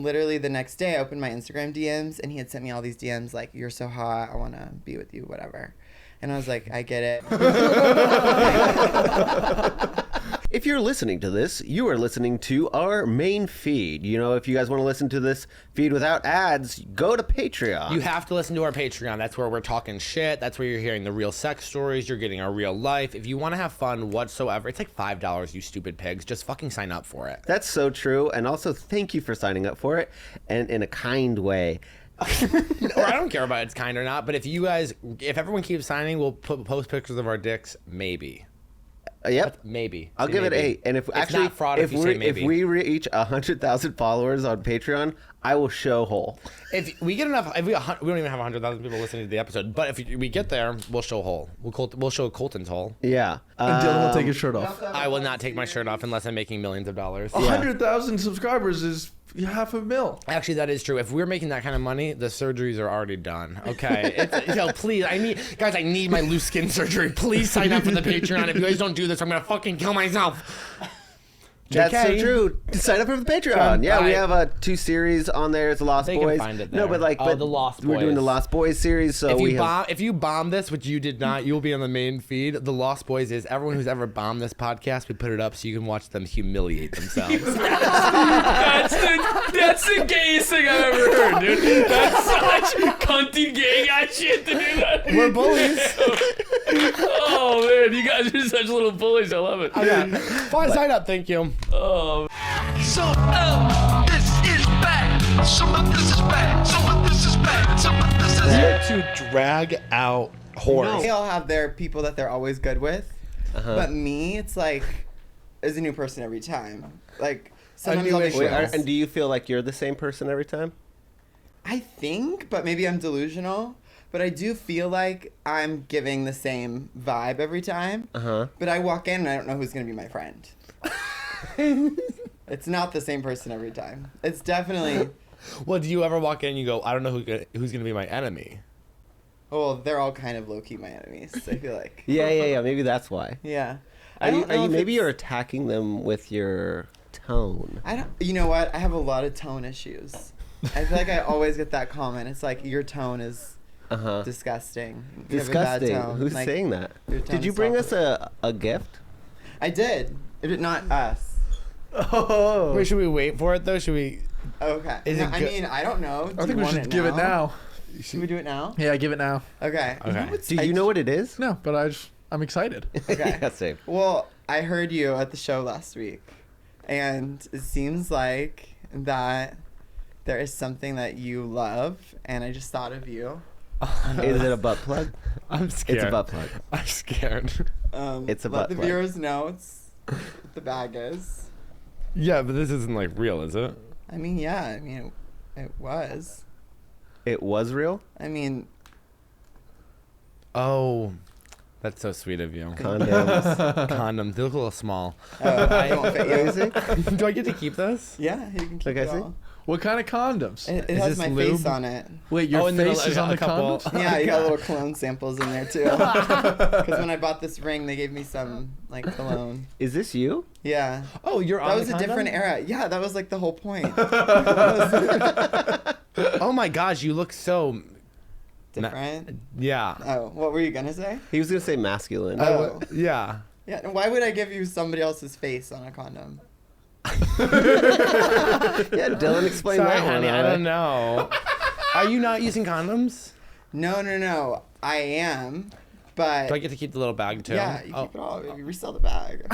literally the next day, I opened my Instagram DMs, and he had sent me all these DMs like, "You're so hot. I want to be with you, whatever." And I was like, I get it. If you're listening to this, you are listening to our main feed. You know, if you guys want to listen to this feed without ads, go to Patreon. You have to listen to our Patreon. That's where we're talking shit. That's where you're hearing the real sex stories. You're getting our real life. If you want to have fun whatsoever, it's like $5, you stupid pigs. Just fucking sign up for it. That's so true. And also, thank you for signing up for it, and in a kind way. Or I don't care about it's kind or not, but if everyone keeps signing, we'll post pictures of our dicks, maybe. Yep. Maybe. I'll give it 8. And if it's actually, not fraud if you say maybe. If we reach 100,000 followers on Patreon, I will show hole. If we get enough, we don't even have 100,000 people listening to the episode, but if we get there, we'll show hole. We'll show Colton's hole. Yeah. And Dylan will take his shirt off. I will not take my shirt off unless I'm making millions of dollars. 100,000 subscribers is $500,000. Actually, that is true. If we're making that kind of money, the surgeries are already done. Okay. Please, I need my loose skin surgery. Please sign up for the Patreon. If you guys don't do this, I'm going to fucking kill myself. That's so true. Sign up for the Patreon. Yeah, we have 2 series on there. It's the Lost They Boys. can find it there. No, but the Lost Boys. We're doing the Lost Boys series, so if you bomb this, which you did not, you'll be on the main feed. The Lost Boys is everyone who's ever bombed this podcast. We put it up so you can watch them humiliate themselves. That's the gayest thing I've ever heard, dude. That's such cunty gay guy shit to do that. We're bullies. Oh man, you guys are such little bullies. I love it. Fine, sign up. Thank you. Oh. So, this is bad. Some of this is bad. Some of this is bad. Some of this is bad. To drag out whores. They all have their people that they're always good with. But me, it's like, there's a new person every time. Like, sometimes I'll be and do you feel like you're the same person every time? I think, but maybe I'm delusional. But I do feel like I'm giving the same vibe every time. But I walk in and I don't know who's going to be my friend. It's not the same person every time. It's definitely... Well, do you ever walk in and you go, I don't know who's going to be my enemy? Well, they're all kind of low-key my enemies, I feel like. Yeah. Maybe that's why. Yeah. Maybe you're attacking them with your tone. You know what? I have a lot of tone issues. I feel like I always get that comment. It's like, your tone is disgusting. You have a bad Disgusting. tone. Who's like, saying that? your tone Did you is bring awful. us a gift? I did. Not us. Oh. Wait, should we wait for it, though? Should we... Okay. Is it I mean, I don't know. I think we should give it now. Should we do it now? Yeah, give it now. Okay. Do you know what it is? No, but I'm excited. Okay. Yeah, same. Well, I heard you at the show last week, and it seems like that there is something that you love, and I just thought of you. Is it a butt plug? I'm scared. It's a butt plug. I'm scared. It's a let butt the plug. viewers know what the bag is. Yeah, but this isn't, like, real, is it? I mean, yeah. I mean, it was. It was real? I mean... Oh, that's so sweet of you. Condoms. Condoms. They look a little small. They won't fit you. Do I get to keep this? Yeah, you can keep Okay, it see? all. What kind of condoms? It Is has this my lube? face on it. Wait, your and then face is on a the couple- condoms? Yeah, you got little cologne samples in there too. Because when I bought this ring, they gave me some like cologne. Is this you? Yeah. Oh, you're on That the was a condom? different era. Yeah, that was like the whole point. Oh my gosh, you look so... Different. Yeah. Oh, what were you gonna say? He was going to say masculine. Oh. Yeah. Yeah. Why would I give you somebody else's face on a condom? Yeah, Dylan, explain Sorry, that one. honey, I don't know. Are you not using condoms? No. I am, but Do I get to keep the little bag too? yeah, you Oh. keep it all. You resell the bag.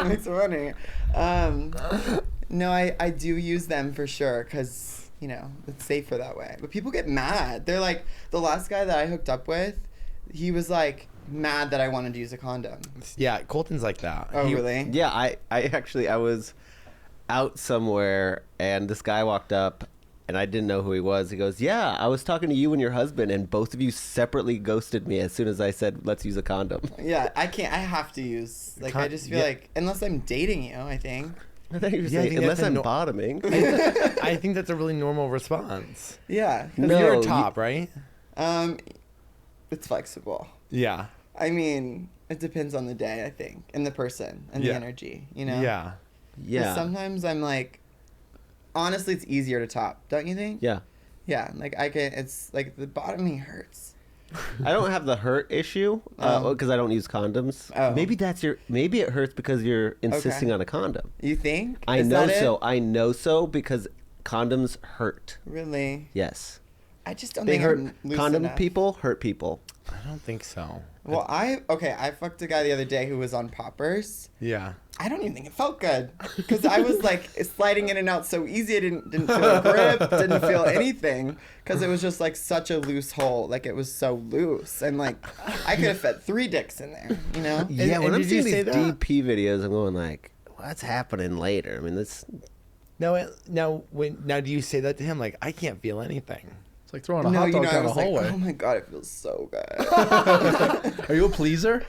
Make some money. No, I do use them for sure because you know it's safer that way. But people get mad. They're like, the last guy that I hooked up with, he was like mad that I wanted to use a condom. Yeah, Colton's like that. Oh, really? Yeah, I actually, I was out somewhere and this guy walked up and I didn't know who he was. He goes, yeah, I was talking to you and your husband and both of you separately ghosted me as soon as I said, let's use a condom. Yeah, I can't. I have to use. Like, I just feel like, unless I'm dating you, I think. I thought you were Yeah, I saying, think unless that's I'm a bottoming. I think that's a really normal response. Yeah. 'Cause No, you're a you- top, right? It's flexible. Yeah. I mean, it depends on the day, I think, and the person and the Yeah. energy. You know. Yeah. But Yeah. sometimes I'm like, honestly, it's easier to top, don't you think? Yeah. Yeah, like it's like the bottoming hurts. I don't have the hurt issue because I don't use condoms. Oh. Maybe it hurts because you're insisting on a condom. You think? I Is know that it? so. I know so because condoms hurt. Really? Yes. I just don't They think hurt. I'm loose Condom enough. people hurt people. I don't think so. Well, I fucked a guy the other day who was on poppers. Yeah. I don't even think it felt good because I was like sliding in and out so easy. I didn't feel a grip, didn't feel anything because it was just like such a loose hole. Like it was so loose and like I could have fit 3 dicks in there. You know? Yeah, when and I'm did you seeing say these that? DP videos, I'm going like, what's happening later? I mean, this. Now do you say that to him? Like, I can't feel anything. It's like throwing a No, hot you dog know, I down a was like, hallway. oh my god, it feels so good. Are you a pleaser?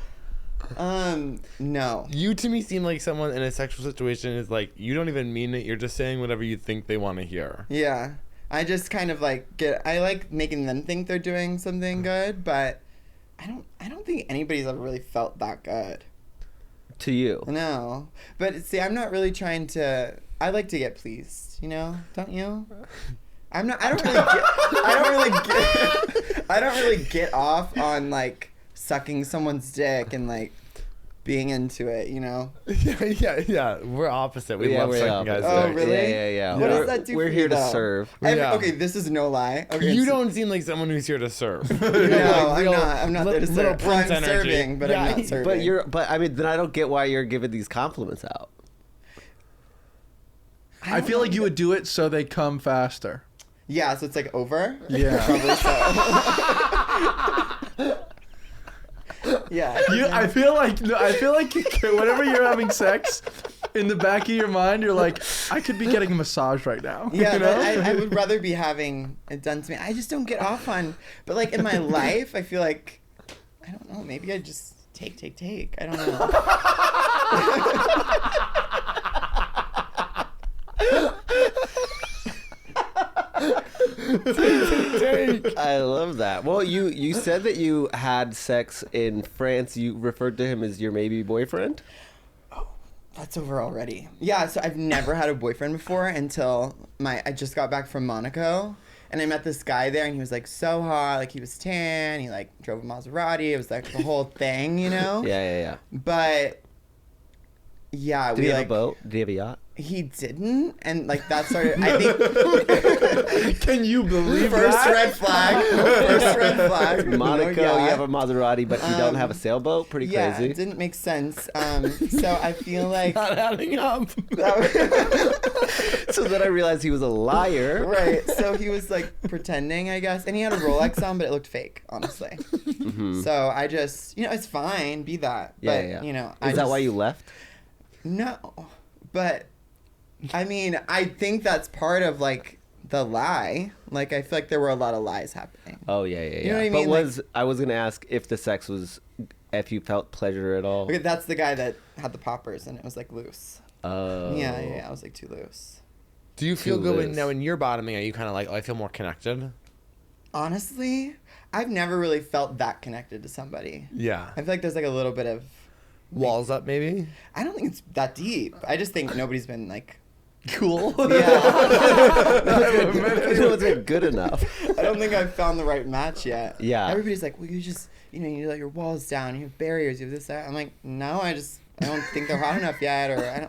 No. You to me seem like someone in a sexual situation is like, you don't even mean it. You're just saying whatever you think they want to hear. Yeah. I just kind of like I like making them think they're doing something good, but I don't think anybody's ever really felt that good. To you. No. But see, I'm not really trying to I like to get pleased, you know? Don't you? I don't really get off on like sucking someone's dick and like being into it, you know? yeah. We're opposite. We love sucking guys' Oh, dick. really? Yeah. What We're- does that do We're for here you, to though? serve. Yeah. Okay, this is no lie. Okay, You so- don't seem like someone who's here to serve. No, I'm not there to little serve. Well, I'm Prince energy. serving, but I'm not serving. But I mean, then I don't get why you're giving these compliments out. I feel like you would do it so they come faster. Yeah, so it's like over? Yeah. Probably so. Yeah. I feel like whenever you're having sex, in the back of your mind, you're like, I could be getting a massage right now. Yeah, you know? but I would rather be having it done to me. I just don't get off on, but like in my life, I feel like, I don't know, maybe I just take. I don't know. I love that. Well, you said that you had sex in France. You referred to him as your maybe boyfriend? That's over already. Yeah, so I've never had a boyfriend before until I just got back from Monaco. And I met this guy there, and he was like so hot. Like he was tan. He like drove a Maserati. It was like the whole thing, you know. Yeah. But yeah, Did he have a boat? Did he have a yacht? He didn't, and like that started. I think. Can you believe First that? red flag. First red flag. Monaco, No, you yeah. have a Maserati, but you don't have a sailboat? Pretty Yeah, crazy. it didn't make sense. So I feel like. Not adding up. So then I realized he was a liar. Right. So he was like pretending, I guess, and he had a Rolex on, but it looked fake, honestly. Mm-hmm. So I just, it's fine, be that. Yeah. But, Is that why you left? No, but I mean, I think that's part of like the lie. Like I feel like there were a lot of lies happening. Oh yeah. You know what I mean? But I was gonna ask if the sex was, if you felt pleasure at all. Okay, that's the guy that had the poppers, and it was like loose. Oh. Yeah, I was like too loose. Do you feel Too good loose. now when you're bottoming? Are you kind of like, oh, I feel more connected? Honestly, I've never really felt that connected to somebody. Yeah. I feel like there's like a little bit of. Walls up, maybe? I don't think it's that deep. I just think nobody's been like. Cool. Yeah. It wasn't good enough. I don't think I've found the right match yet. Yeah. Everybody's like, well, you just, you let your walls down, you have barriers, you have this, that. I'm like, no, I don't think they're hot enough yet, or I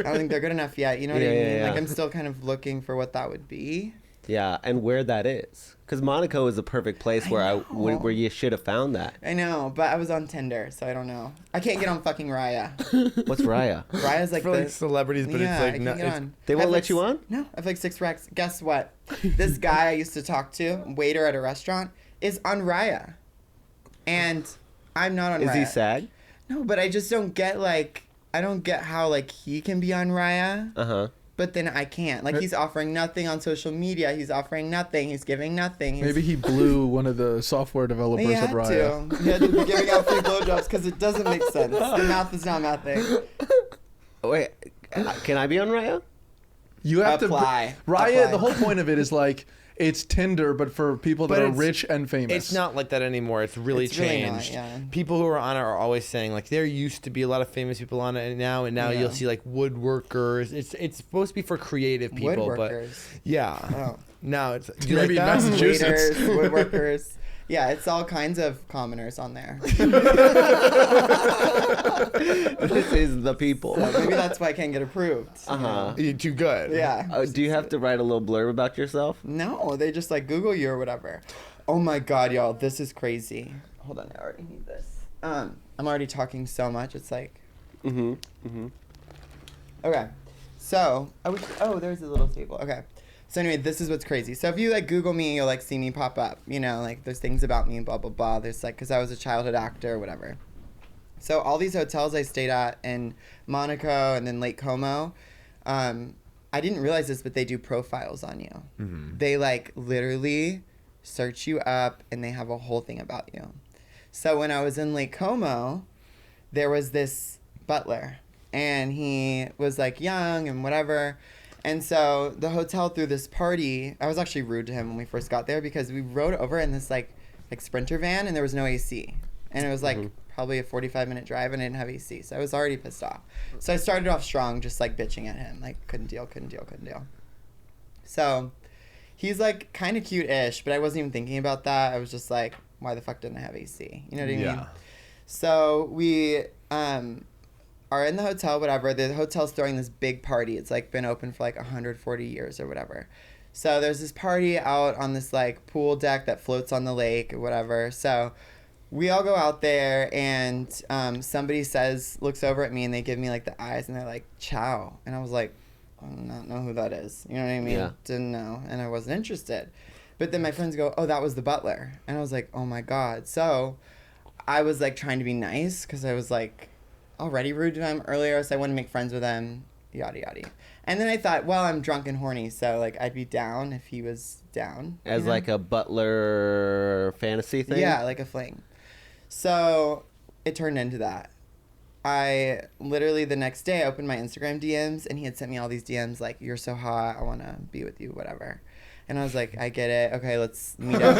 don't think they're good enough yet. You know what I mean? Yeah. Like, I'm still kind of looking for what that would be. Yeah, and where that is, because Monaco is a perfect place where where you should have found that. I know, but I was on Tinder, so I don't know. I can't get on fucking Raya. What's Raya? Raya's like For like celebrities, but yeah, it's I like, can't no, get it's, on. They I won't have let you like on? No, I have like 6 racks. Guess what? This guy I used to talk to, waiter at a restaurant, is on Raya. And I'm not on Raya. Is he SAG? No, but I just don't get I don't get how he can be on Raya, Uh-huh. but then I can't. Like he's offering nothing on social media. He's offering nothing. He's giving nothing. Maybe he blew one of the software developers he at had Raya. to. He had to be giving out free blowjobs because it doesn't make sense. The math is not mathing. Wait, can I be on Raya? You have Apply. to Raya. Apply. The whole point of it is it's Tinder, but for people that But are it's- rich and famous. It's not like that anymore. It's really It's really not, changed. yeah. People who are on it are always saying like there used to be a lot of famous people on it, and now Yeah. you'll see like woodworkers. It's supposed to be for creative people, but Woodworkers. yeah. Oh. Now it's do you Maybe like that? Massachusetts. Waiters, woodworkers. Yeah, it's all kinds of commoners on there. This is the people. So maybe that's why I can't get approved. you know? You're too good. Yeah. Do you have to write a little blurb about yourself? No, they just like Google you or whatever. Oh my God, y'all, this is crazy. Hold on, I already need this. I'm already talking so much. It's like, okay. So there's a little table. Okay. So anyway, this is what's crazy. So if you like Google me, you'll like see me pop up. You know, like there's things about me, blah blah blah. There's like, cause I was a childhood actor or whatever. So all these hotels I stayed at in Monaco and then Lake Como, I didn't realize this, but they do profiles on you. They like literally search you up and they have a whole thing about you. So when I was in Lake Como, there was this butler and he was like young and whatever. And so the hotel threw this party. I was actually rude to him when we first got there because we rode over in this like Sprinter van and there was no AC. And it was like probably a 45-minute drive and I didn't have AC. So I was already pissed off. So I started off strong, just like bitching at him. Like couldn't deal. So he's like kind of cute-ish, but I wasn't even thinking about that. I was just like, why the fuck didn't I have AC? You know what I mean? Yeah. So we are in the hotel, whatever. The hotel's throwing this big party. It's like been open for like 140 years or whatever. So there's this party out on this like pool deck that floats on the lake or whatever. So we all go out there and somebody looks over at me and they give me like the eyes and they're like, ciao. And I was like, I do not know who that is. You know what I mean? Yeah. Didn't know. And I wasn't interested. But then my friends go, oh, that was the butler. And I was like, oh my God. So I was like trying to be nice because I was like already rude to him earlier. So I wanted to make friends with him, yada, yada. And then I thought, well, I'm drunk and horny. So like I'd be down if he was down. As like a butler fantasy thing? Yeah, like a fling. So it turned into that. I literally the next day opened my Instagram DMs and he had sent me all these DMs like, you're so hot, I want to be with you, whatever. And I was like, I get it. Okay, let's meet up.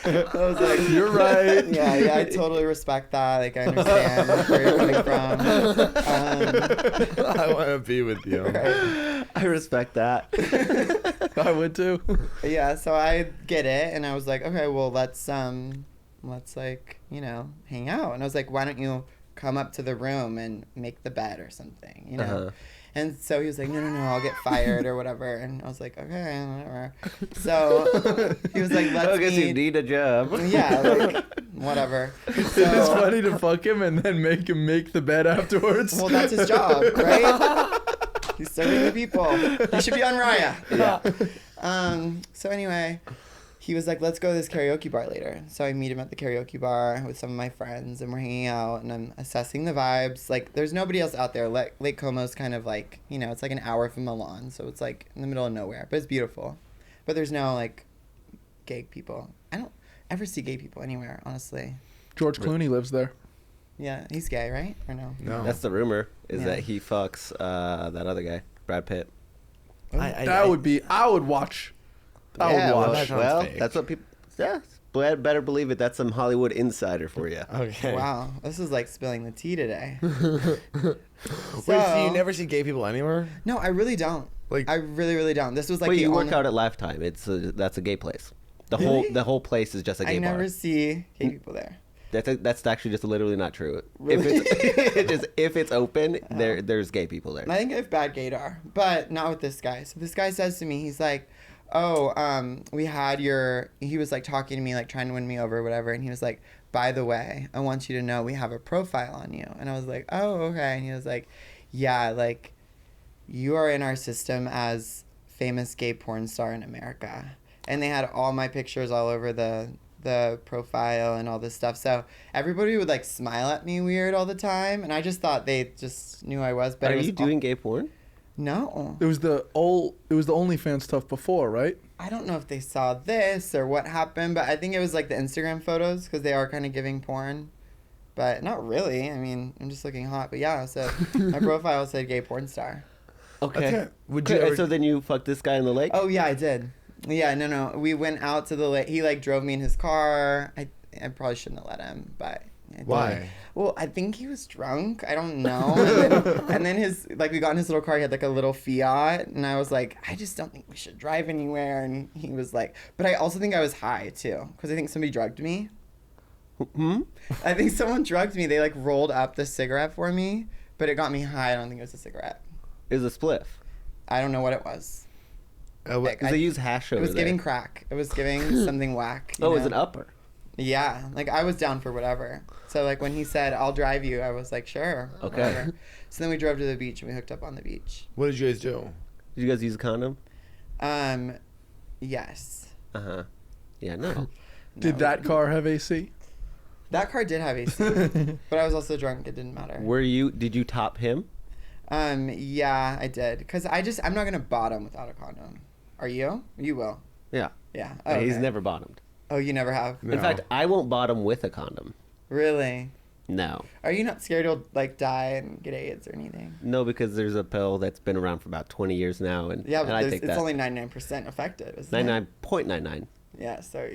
I was like, You're right. yeah, I totally respect that. Like, I understand where you're coming from. I want to be with you. I respect that. I would too. Yeah, so I get it. And I was like, okay, well, let's like, you know, hang out. And I was like, why don't you come up to the room and make the bed or something, you know? Uh-huh. And so he was like, no, I'll get fired or whatever. And I was like, okay, whatever. So he was like, let's I guess you meet. need a job. Yeah, like, whatever. It's So, funny to fuck him and then make him make the bed afterwards. well, that's his job, right? He's serving the people. He should be on Raya. Yeah. So anyway, he was like, let's go to this karaoke bar later. So I meet him at the karaoke bar with some of my friends, and we're hanging out, and I'm assessing the vibes. Like, there's nobody else out there. Lake Como's kind of like, you know, it's like an hour from Milan, so it's like in the middle of nowhere, but it's beautiful. But there's no like gay people. I don't ever see gay people anywhere, honestly. George Clooney lives there. Yeah, he's gay, right? Or no? No. That's the rumor, is Yeah. that he fucks that other guy, Brad Pitt. I would watch. I Yeah, would well, watch. That sounds fake. that's what people... Yeah, better believe it. That's some Hollywood insider for you. Okay. Wow, this is like spilling the tea today. Wait, so you never see gay people anywhere? No, I really don't. Like- I really, really don't. This was like But the you work only... out at Lifetime. That's a gay place. Really? The whole place is just a gay I bar. never see gay people there. That's actually just literally not true. Really? If it's open, there's gay people there. I think I have bad gaydar, but not with this guy. So this guy says to me, he's like, oh, we had he was like talking to me, like trying to win me over or whatever. And he was like, by the way, I want you to know we have a profile on you. And I was like, oh, okay. And he was like, yeah, like you are in our system as famous gay porn star in America. And they had all my pictures all over the profile and all this stuff. So everybody would like smile at me weird all the time. And I just thought they just knew I was. But Are it was you doing gay porn? No. It was the OnlyFans stuff before, right? I don't know if they saw this or what happened, but I think it was like the Instagram photos because they are kind of giving porn. But not really. I mean, I'm just looking hot. But yeah, so my profile said gay porn star. Okay. Would you Okay, ever, so then you fucked this guy in the lake? Oh yeah, I did. Yeah, no. We went out to the lake. He like drove me in his car. I probably shouldn't have let him, but I did. Why? Well, I think he was drunk. I don't know. And then his we got in his little car. He had like a little Fiat, and I was like, I just don't think we should drive anywhere. And he was like, but I also think I was high too, because I think somebody drugged me. I think someone drugged me. They like rolled up the cigarette for me, but it got me high. I don't think it was a cigarette. It was a spliff. I don't know what it was. what, Because they use hash over It was there. giving crack. It was giving something whack. Oh, it was know? an upper. Yeah, like I was down for whatever. So like when he said, "I'll drive you," I was like, "Sure." Okay. Whatever. So then we drove to the beach and we hooked up on the beach. what did you guys do? Did you guys use a condom? Yes. Uh-huh. Yeah, no. Did that car have AC? That car did have AC, but I was also drunk. It didn't matter. Did you top him? Yeah, I did. Cause I'm not gonna bottom without a condom. Are you? You will. Yeah. Yeah. Yeah, He's okay. never bottomed. Oh, you never have. No. In fact, I won't bottom with a condom. Really? No. Are you not scared you'll like die and get AIDS or anything? No, because there's a pill that's been around for about 20 years now, and Yeah, and but I it's take that. only 99% effective. Isn't it? 99.99. Yeah. So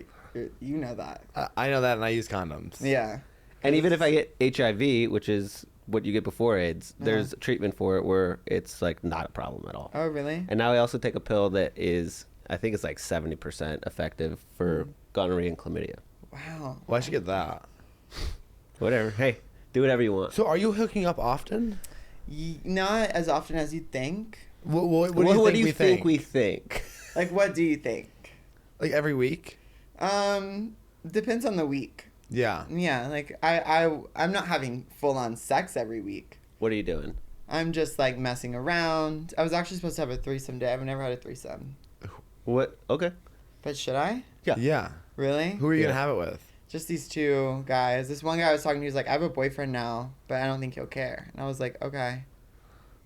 you know that. I know that, and I use condoms. Yeah. And even if I get HIV, which is what you get before AIDS, there's treatment for it where it's like not a problem at all. Oh, really? And now I also take a pill that is, I think it's like 70% effective for gonorrhea and chlamydia. Wow. Well, I should get that. Whatever. Hey, do whatever you want. So, are you hooking up often? Not as often as you think. What What do you think we think? Like, what do you think? Like every week? Depends on the week. Yeah. Yeah, like I'm not having full on sex every week. What are you doing? I'm just like messing around. I was actually supposed to have a threesome day. I've never had a threesome. What? Okay. But should I? Yeah. Really? Who are you Yeah. gonna have it with? Just these two guys. This one guy I was talking to, he was like, I have a boyfriend now, but I don't think he'll care. And I was like, okay.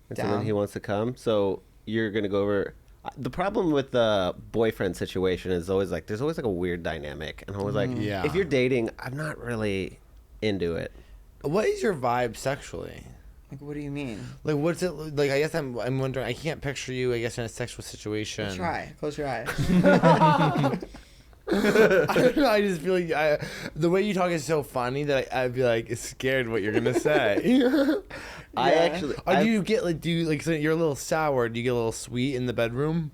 And so then Down. he wants to come. So you're gonna go over. The problem with the boyfriend situation is always like there's always like a weird dynamic, and I was like, Yeah. if you're dating, I'm not really into it. What is your vibe sexually? Like, what do you mean? Like, what's it like? I guess I'm wondering. I can't picture you. I guess in a sexual situation. Try. Close your eyes. I don't know. I just feel like the way you talk is so funny that I'd be like scared what you're gonna say. I Yeah. actually. Or do you get like? Do you like? So you're a little sour. Do you get a little sweet in the bedroom?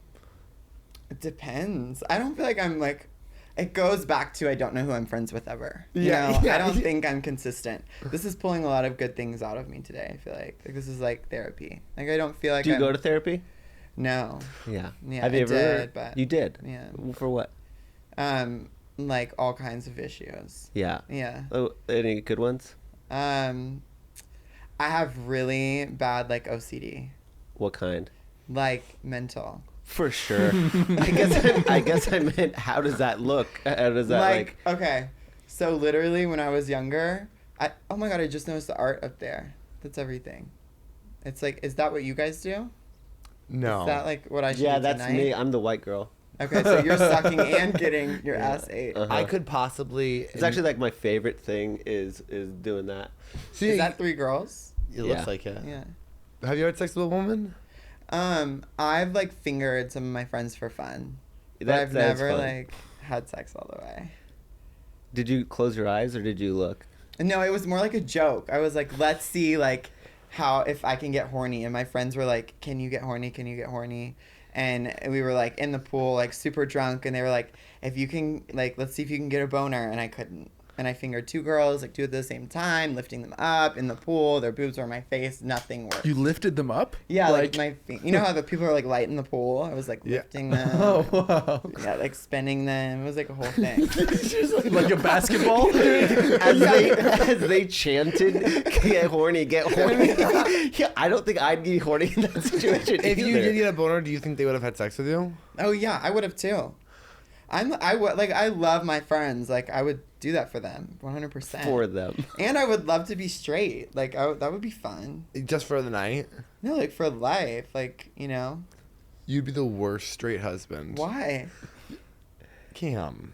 It depends. I don't feel like I'm like. It goes back to I don't know who I'm friends with ever. You Yeah, know? yeah. I don't think I'm consistent. This is pulling a lot of good things out of me today. I feel like this is like therapy. Like I don't feel like Do you I'm, go to therapy? No. Yeah. Yeah, Have you I ever? did, but- You did. Yeah. For what? Like all kinds of issues. Yeah. Yeah. Oh, any good ones? I have really bad like OCD, What kind? like mental. For sure. I guess I meant how does that look? How does that like? Okay, so literally when I was younger, oh my god, I just noticed the art up there. That's everything. It's like, is that what you guys do? No. Is that like what I should Yeah, do that's tonight? me. I'm the white girl. Okay, so you're sucking and getting your ass ate. Uh-huh. I could possibly. It's actually like my favorite thing is doing that. See, Is that 3 girls? it looks Yeah. like it. Yeah. Have you had sex with a woman? I've like fingered some of my friends for fun, but That's I've never fun. like had sex all the way. Did you close your eyes or did you look? No, it was more like a joke. I was like, let's see like how if I can get horny, and my friends were like, can you get horny? Can you get horny? And we were like in the pool, like super drunk, and they were like, if you can, like, let's see if you can get a boner, and I couldn't. And I fingered 2 girls, like 2 at the same time, lifting them up in the pool. Their boobs were on my face. Nothing worked. You lifted them up? Yeah, like my feet. You know how the people are like light in the pool? I was like Yeah. lifting them. Oh, wow. Yeah, like spinning them. It was like a whole thing. Like a basketball? As they chanted, get horny, get horny. Yeah, I don't think I'd get horny in that situation. If you either. did get a boner, do you think they would have had sex with you? Oh yeah, I would have too. I love my friends. Like I would do that for them, 100%. for them. And I would love to be straight. Like that would be fun. Just for the night? No, like for life. Like You'd be the worst straight husband. why? Cam.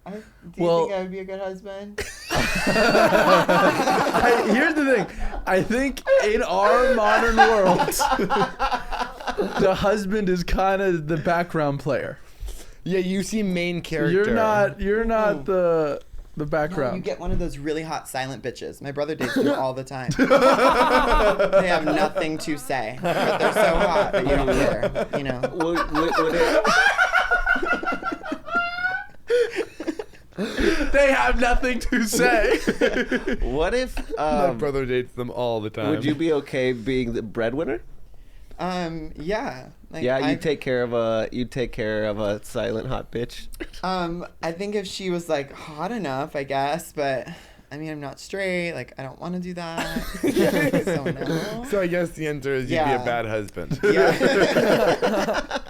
Do you Well- think I would be a good husband? Here's the thing. I think in our modern world, the husband is kind of the background player. Yeah, you seem main character. You're not the No, background. you get one of those really hot silent bitches. My brother dates them all the time. They have nothing to say, but they're so hot that you don't care. You know. They have nothing to say. What if My brother dates them all the time. would you be okay being the breadwinner? Yeah. Like, Yeah, you take care of a silent hot bitch. I think if she was like hot enough, I guess, but I mean, I'm not straight. Like, I don't want to do that. So no. So I guess the answer is you'd be Yeah. a bad husband. Yeah.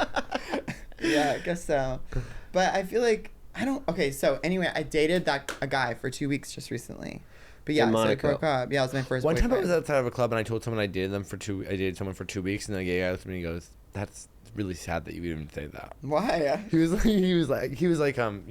Yeah, I guess so. But I feel like okay, so anyway, I dated a guy for 2 weeks just recently. But yeah, In so I Monaco. broke up. Yeah, it was my first One time I boyfriend. was outside of a club and I told someone I dated someone for 2 weeks, and the gay guy looked at me and he goes, "That's really sad that you even say that." Why? He was like, you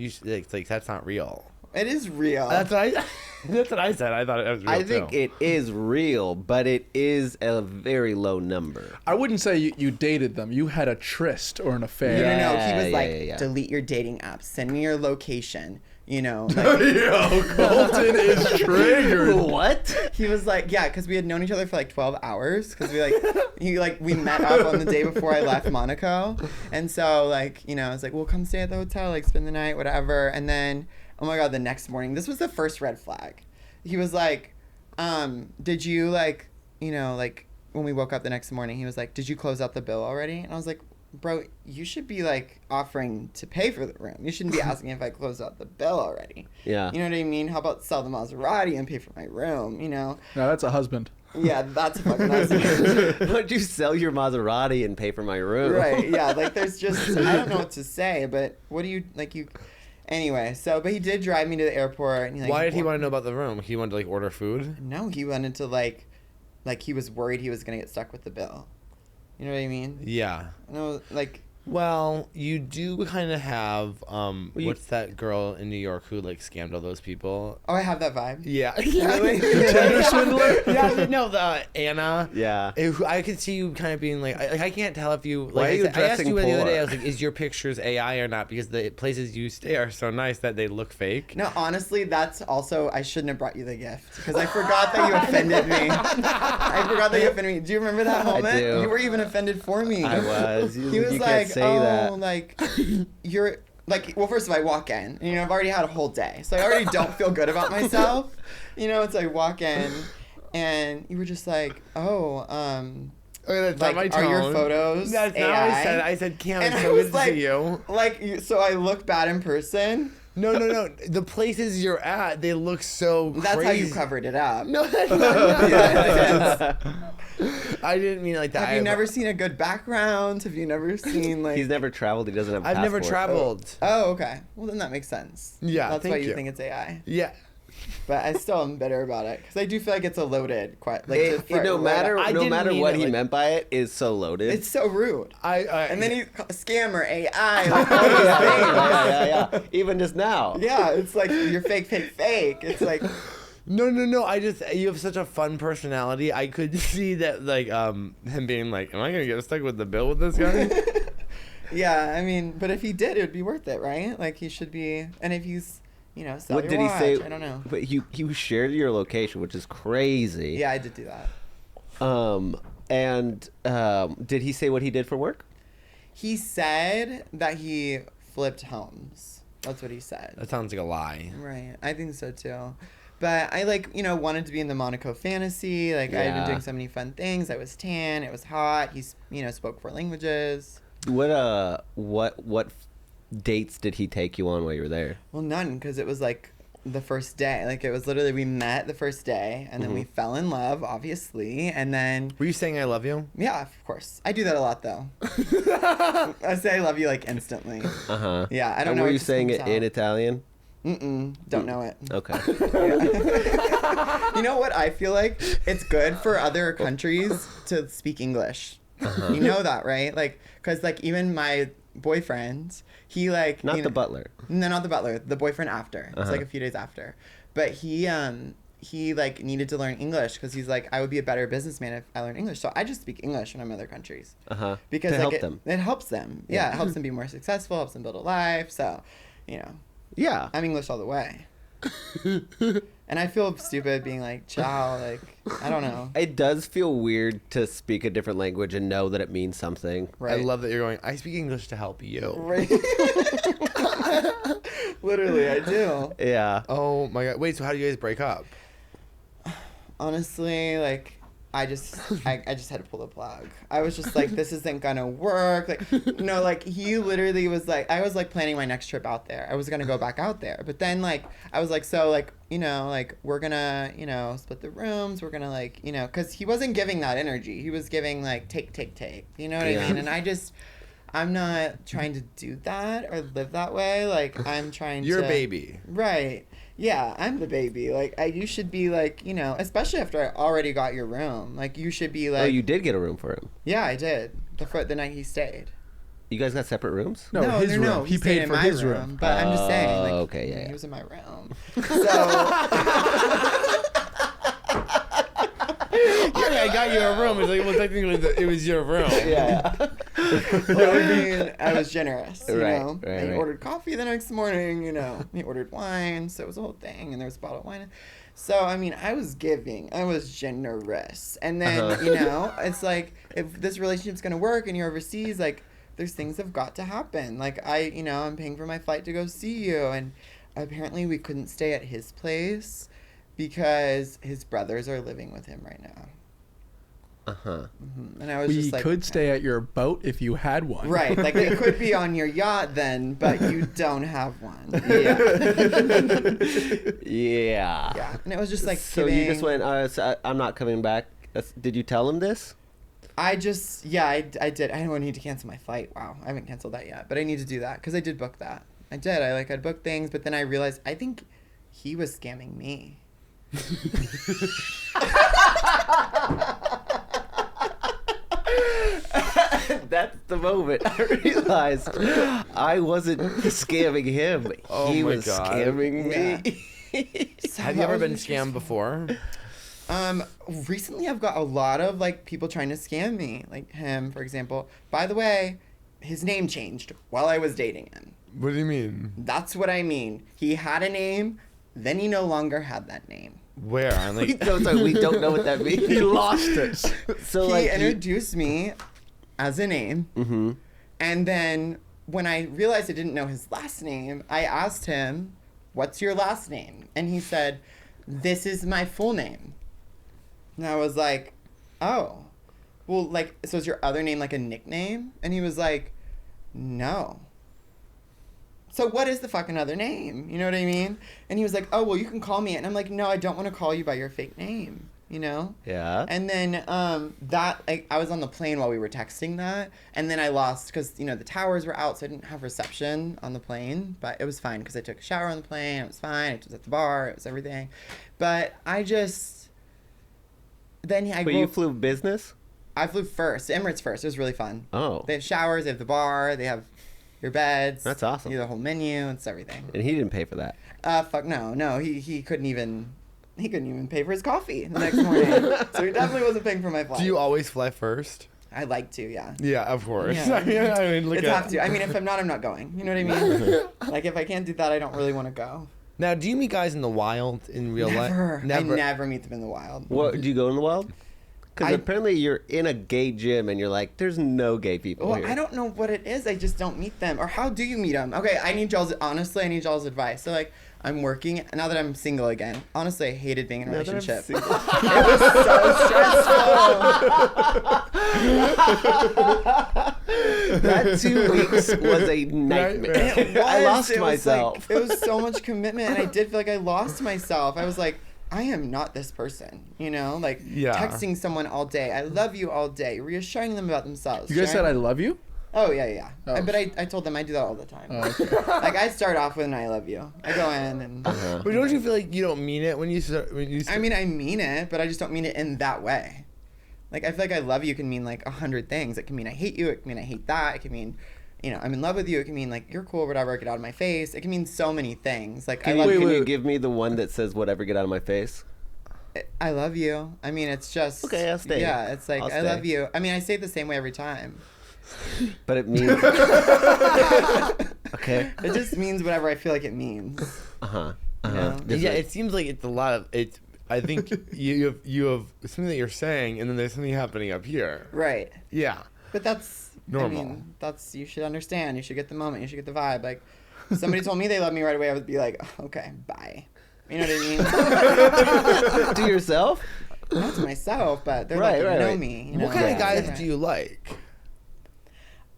should, like that's not real. It is real. That's what I said. I thought it was real. I think too. it is real, but it is a very low number. I wouldn't say you dated them. You had a tryst or an affair. No. He was Yeah, like, yeah. delete your dating apps. Send me your location. You know. Like, Yo, Colton is triggered. What? he was like, yeah, because we had known each other for like 12 hours. Because we met up on the day before I left Monaco. And so, like, you know, I was like, well, come stay at the hotel, like, spend the night, whatever. And then, oh my God, the next morning, this was the first red flag. He was like, did you, like, you know, like, when we woke up the next morning, he was like, did you close out the bill already? And I was like, bro, you should be, like, offering to pay for the room. You shouldn't be asking if I closed out the bill already. Yeah. You know what I mean? How about sell the Maserati and pay for my room, you know? No, that's a husband. Yeah, that's fucking awesome. Would you sell your Maserati and pay for my room? Right, yeah, like, there's just, I don't know what to say, but what do you, like, you... Anyway, so, but he did drive me to the airport. And he, like, Why did he want to know about the room? He wanted to like order food. No, he wanted to, like, he was worried he was going to get stuck with the bill. You know what I mean? Yeah. And I was, like... Well, you do kind of have what's that girl in New York who like scammed all those people? Oh, I have that vibe. Yeah. Really? Tinder swindler? Yeah, no, the Anna. Yeah. I could see you kind of being like, I can't tell if you. Like, Why are you I asked dressing you the other day. I poor? was like, is your pictures AI or not? Because the places you stay are so nice that they look fake. No, honestly, that's also, I shouldn't have brought you the gift. Because I forgot that you offended me. I forgot that you offended me. Do you remember that moment? do. You were even offended for me. I was. He was you like, can't say oh, that. like, you're, like, well, first of all, I walk in, and, you know, I've already had a whole day, so I already don't feel good about myself, you know, so I walk in, and you were just like, oh, Okay, that's like, not my are your tone. photos That's not AI? what I said. I said, Cam, And it's I so was good to like, see you. like, so I look bad in person. No. The places you're at, they look so That's crazy. how you covered it up. No, that's not. Yeah, I didn't mean it like that. have you never seen a good background? Have you never seen, like... He's never traveled. He doesn't have a I've never passport. traveled. Oh, okay. Well, then that makes sense. Yeah, That's thank why you you. think it's AI. Yeah. But I still am bitter about it because I do feel like it's a loaded, like No matter I no didn't matter mean what it he like- meant by it is so loaded. it's so rude. And then he's scammer AI, like all these things. yeah. Even just now. Yeah, it's like you're fake. It's like No. You have such a fun personality. I could see that, like, him being like, "Am I gonna get stuck with the bill with this guy?" yeah. I mean, but if he did, it would be worth it, right? Like he should be. And if he's, you know, sell What your did he watch, say? I don't know. But he shared your location, which is crazy. Yeah, I did do that. Did he say what he did for work? He said that he flipped homes. That's what he said. That sounds like a lie. Right. I think so too. But I wanted to be in the Monaco fantasy. Like I had been Yeah. doing so many fun things. I was tan. It was hot. He's, spoke 4 languages. What dates did he take you on while you were there? Well, none, because it was like the first day. Like it was literally, we met the first day and then we fell in love, obviously. And then, Were you saying I love you? yeah, of course. I do that a lot though. I say I love you like instantly. Uh-huh. Yeah, I don't And know. were it you just saying comes it in out. Italian? Don't know it. Okay. You know what I feel like? It's good for other countries to speak English. You know that, right? Like, because like even my boyfriend, he like Not the butler. No, not the butler. The boyfriend after. It's like a few days after. But he he like needed to learn English because he's like, I would be a better businessman if I learned English. So I just speak English when I'm in other countries. Because to like, help them. It helps them. Yeah, it helps them be more successful, helps them build a life. So, you know, Yeah. I'm English all the way. And I feel stupid being like, ciao, like, I don't know. It does feel weird to speak a different language and know that it means something. Right. I love that you're going, I speak English to help you. Right. Literally, I do. Yeah. Oh my God. Wait, so how do you guys break up? Honestly, like, I just had to pull the plug. I was just like, this isn't gonna work. Like, no, like, he literally was like, I was like planning my next trip out there. I was gonna go back out there. But then, like, I was like, so, like, you know, like, we're gonna, you know, split the rooms. We're gonna, like, you know, because he wasn't giving that energy. He was giving, like, take. You know what I mean? And I'm not trying to do that or live that way. Like, I'm trying You're to. a baby. Right. Yeah, I'm the baby. Like, you should be like, you know, especially after I already got your room. Like, you should be like. Oh, you did get a room for him. Yeah, I did. The night he stayed. You guys got separate rooms? No, his room. He stayed paid in for my his room. But I'm just saying, like, okay, yeah, he yeah. was in my room. So. Yeah, I got you a room. It's like, well, technically, it was your room. Yeah. Well, I mean, I was generous, you Right, know. right, And he right. ordered coffee the next morning, you know. He ordered wine, so it was a whole thing, and there was a bottle of wine. So, I mean, I was giving. I was generous. And then, you know, it's like, if this relationship's going to work and you're overseas, like, there's things that have got to happen. Like, you know, I'm paying for my flight to go see you. And apparently we couldn't stay at his place because his brothers are living with him right now. And I was We just like, could stay at your boat if you had one. right, like it could be on your yacht then, but you don't have one. Yeah. Yeah. Yeah, and it was just like So you just went, I'm not coming back. Did you tell him this? I just, yeah, I did. I don't need to cancel my flight. Wow, I haven't canceled that yet, but I need to do that because I did book that. I did. I'd booked things, but then I realized I think he was scamming me. That's the moment I realized I wasn't scamming him. Oh He my was God. scamming me. Have you ever been scammed before? Recently I've got a lot of like people trying to scam me, like him, for example. By the way, his name changed while I was dating him. What do you mean? That's what I mean. He had a name, then he no longer had that name. Where? I'm we like, don't know what that means. He lost it. So He like introduced me as a name, and then when I realized I didn't know his last name, I asked him, "What's your last name?" And he said, "This is my full name." And I was like, "Oh, well, like, so is your other name like a nickname?" And he was like, "No." So what is the fucking other name? You know what I mean? And he was like, "Oh, well, you can call me it." And I'm like, "No, I don't want to call you by your fake name." You know? Yeah. And then I was on the plane while we were texting that, and then I lost because, you know, the towers were out, so I didn't have reception on the plane, but it was fine because I took a shower on the plane. It was fine. I was at the bar. It was everything. But I just then But you flew business? I flew first, Emirates first. It was really fun. Oh. They have showers. They have the bar. They have your beds. That's awesome. You have the whole menu. It's everything. And he didn't pay for that. Fuck no. He couldn't even pay for his coffee the next morning. So he definitely wasn't paying for my flight. do you always fly first? I like to, yeah. Yeah, of course. Yeah. I mean, look It's at have to. I mean, if I'm not, I'm not going. You know what I mean? Like, if I can't do that, I don't really want to go. Now, do you meet guys in the wild in real life? I never meet them in the wild. What, do you go in the wild? Because I- apparently you're in a gay gym and you're like, there's no gay people Well, here. I don't know what it is. I just don't meet them. Or how do you meet them? Okay, I need y'all's advice. So, like, I'm working, now that I'm single again. Honestly, I hated being in a Now that I'm relationship. single. It was so stressful. That 2 weeks was a nightmare. It was. I lost It was, myself. Like, it was so much commitment, and I did feel like I lost myself. I was like, I am not this person, you know? Like, Yeah. texting someone all day, I love you all day, reassuring them about themselves. You guys said I love you? Oh, yeah. Oh. But I told them I do that all the time. Oh, okay. Like, I start off with an I love you. I go in and... But don't you feel like you don't mean it when you start? I mean, I mean it, but I just don't mean it in that way. Like, I feel like I love you can mean, like, 100 things. It can mean I hate you. It can mean I hate that. It can mean, you know, I'm in love with you. It can mean, like, you're cool, whatever, get out of my face. It can mean so many things. Like, Can, I love you, you. can you give me the one that says whatever, get out of my face? I love you. I mean, it's just Okay, I'll stay. Yeah, it's like I'll I love stay. you. I mean, I say it the same way every time. But it means. Okay. It just means whatever I feel like it means. Uh-huh. You know? Yeah, it seems like it's a lot of it. I think you have something that you're saying, and then there's something happening up here. Right. Yeah. But that's Normal. I mean, that's you should understand. You should get the moment. You should get the vibe. Like, if somebody told me they love me right away, I would be like, okay, bye. You know what I mean? To yourself? Not to myself, but they're Right, like, right, know right. me. You know? What kind of guys Different. do you like?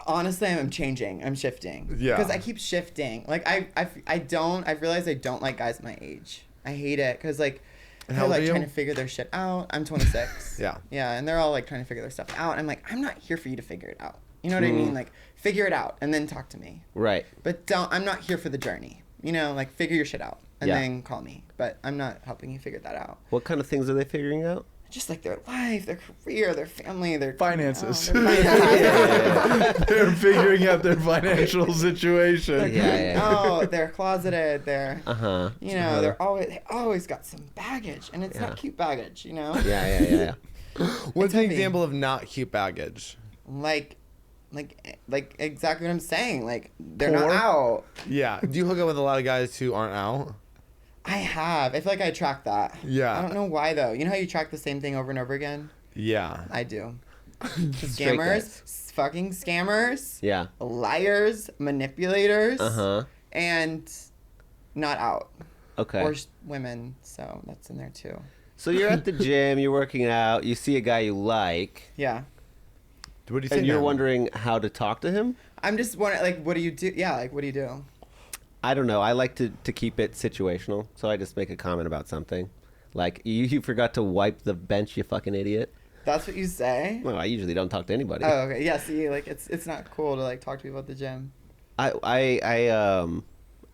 Honestly, I'm changing. I'm shifting. Yeah. Because I keep shifting. Like I've realized I don't like guys my age. I hate it because like And they're how old like are you? trying to figure their shit out. I'm 26. Yeah. Yeah, and they're all like trying to figure their stuff out. I'm like, I'm not here for you to figure it out. You know what I mean? Like, figure it out and then talk to me. Right. But I'm not here for the journey. You know, like figure your shit out and Yeah. then call me. But I'm not helping you figure that out. What kind of things are they figuring out? Just like their life, their career, their family, their Finances. their finances. They're figuring out their financial situation. Yeah. Oh, they're closeted. They're, Uh-huh. you know, they always got some baggage, and it's Yeah. not cute baggage, you know. Yeah. What's an heavy. example of not cute baggage? Like exactly what I'm saying. Like they're not Poor? out. Yeah. Do you hook up with a lot of guys who aren't out? I have. I feel like I attract that. Yeah. I don't know why though. You know how you attract the same thing over and over again? Yeah. I do. Straight guys. Fucking scammers, Yeah. liars, manipulators, Uh-huh. and not out. Okay. Or women, so that's in there too. So you're at the gym, you're working out, you see a guy you like, Yeah. What do you say? and you're now? wondering how to talk to him? I'm just wondering, like, what do you do? Yeah, like, what do you do? I don't know. I like to keep it situational, so I just make a comment about something. Like, you forgot to wipe the bench, you fucking idiot. That's what you say? Well, I usually don't talk to anybody. Oh, okay. Yeah, see, like, it's not cool to, like, talk to people at the gym.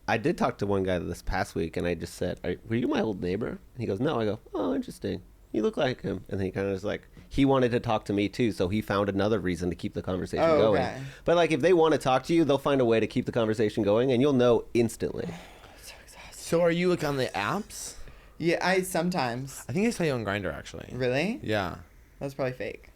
I did talk to one guy this past week, and I just said, were you my old neighbor? And he goes, no. I go, oh, interesting. You look like him. And then he kind of was like, he wanted to talk to me too, so he found another reason to keep the conversation Oh, going. okay. But like, if they want to talk to you, they'll find a way to keep the conversation going, and you'll know instantly. So exhausting. So are you like on the apps? Yeah, I sometimes. I think I saw you on Grindr actually. Really? Yeah. That's probably fake.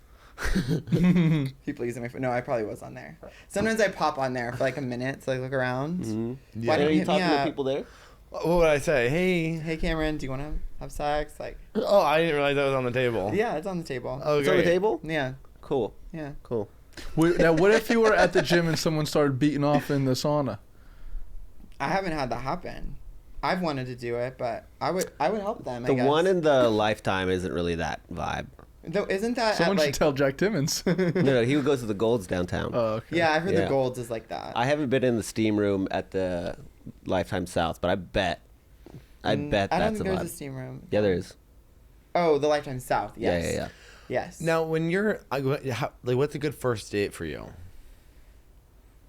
People using my phone. No, I probably was on there. Sometimes I pop on there for like a minute to like look around. Mm-hmm. Why Are don't you you hit me talking to up? people there? What would I say? Hey. Hey, Cameron, do you want to have sex? Like, Oh, I didn't realize that was on the table. yeah, it's on the table. Oh, It's on the great. table? Yeah, Cool. yeah. Cool. Now, what if you were at the gym and someone started beating off in the sauna? I haven't had that happen. I've wanted to do it, but I would help them. I The guess. one in the Lifetime isn't really that vibe. Though, isn't that Someone at, should like? tell Jack Timmons. No, he goes to the Golds downtown. Oh, okay. Yeah, I've heard Yeah. the Golds is like that. I haven't been in the steam room at the Lifetime South, but I bet I don't that's think a there's vibe. a steam room. Yeah, there is. Oh, the Lifetime South. Yes. Yeah. Yes. Now, when you're what's a good first date for you?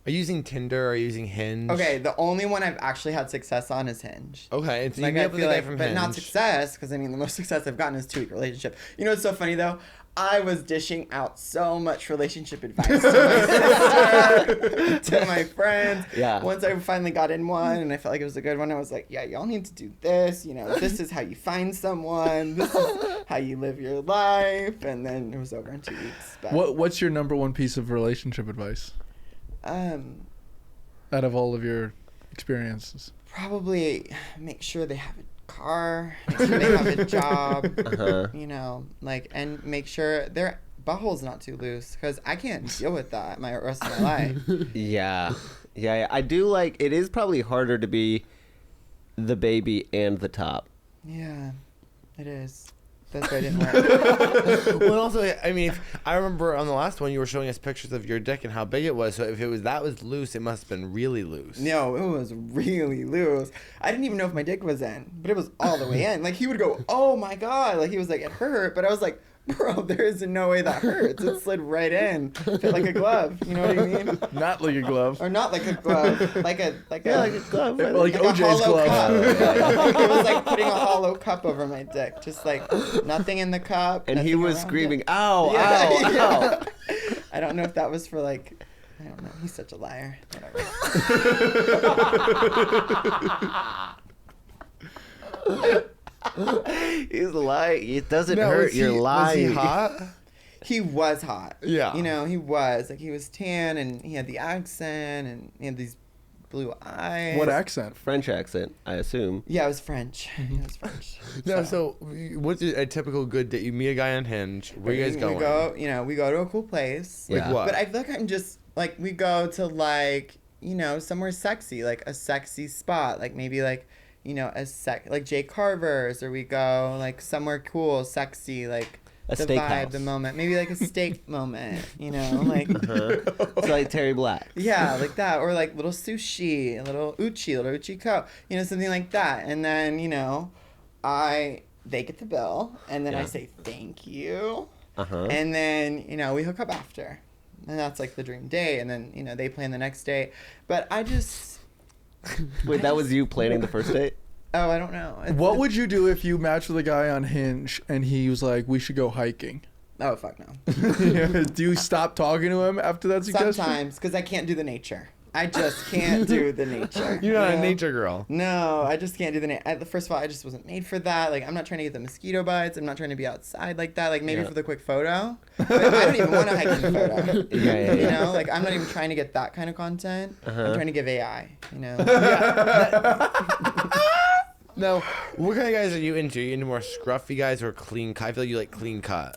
Are you using Tinder? Are you using Hinge? Okay, the only one I've actually had success on is Hinge. Okay, it's Like, you I up with feel a guy like, from but Hinge. not success, because I mean, the most success I've gotten is 2-week relationship. You know what's so funny though? I was dishing out so much relationship advice to my sister, to my friends. Yeah. Once I finally got in one and I felt like it was a good one, I was like, yeah, y'all need to do this. You know, this is how you find someone. This is how you live your life. And then it was over in 2 weeks. But, What's your number one piece of relationship advice out of all of your experiences? Probably make sure they have a car, make sure they have a job, Uh-huh. you know, like, and make sure their butthole's not too loose, because I can't deal with that my rest of my life. Yeah. I do like, it is probably harder to be the baby and the top. Yeah, it is. That's why I didn't work. Well, also, I mean, I remember on the last one you were showing us pictures of your dick and how big it was. So if it was that was loose, it must have been really loose. No, it was really loose. I didn't even know if my dick was in, but it was all the way in. Like, he would go, oh my God. Like, he was like, it hurt. But I was like, bro, there is no way that hurts. It slid right in. Fit like a glove. You know what I mean? Not like a glove. Or not like a glove. Like a glove. Like like a OJ's hollow glove. cup. It was like putting a hollow cup over my dick. Just like nothing in the cup. And he nothing was around screaming, it. ow, Yeah, ow, yeah. ow. I don't know if that was for like, I don't know. He's such a liar. Whatever. He's lying. It doesn't No, hurt. You're lying. Was he hot? He was hot. Yeah. You know, he was. Like, he was tan, and he had the accent, and he had these blue eyes. What accent? French accent, I assume. Yeah, it was French. It was French. No, so what's a typical good date? You meet a guy on Hinge. Where you guys going? We go to a cool place. Yeah. Like what? But I feel like I'm just, like, we go to, like, you know, somewhere sexy, like a sexy spot. Like, maybe, like, you know, like Jay Carver's, or we go, like, somewhere cool, sexy, like, A the steakhouse. vibe, the moment. Maybe, like, a steak moment, you know? Like, It's like Terry Black. yeah, like that. Or, like, little sushi, a little uchi ko. You know, something like that. And then, you know, they get the bill, and then I Yeah. say, thank you. Uh-huh. And then, you know, we hook up after. And that's like the dream day. And then, you know, they plan the next day. But I just, Wait, that was you planning the first date? oh, I don't know. What would you do if you matched with a guy on Hinge and he was like, "We should go hiking"? Oh, fuck no. Do you stop talking to him after that suggestion? Sometimes, because I can't do the nature. I just can't do the nature. You're not you a know? nature girl. No, I just can't do the nature. First of all, I just wasn't made for that. Like, I'm not trying to get the mosquito bites. I'm not trying to be outside like that. Like, maybe Yeah. for the quick photo. But I don't even want a hiking photo. Yeah. You know, like, I'm not even trying to get that kind of content. Uh-huh. I'm trying to give AI, you know? No, what kind of guys are you into? Are you into more scruffy guys or clean cut? I feel like you like clean cut.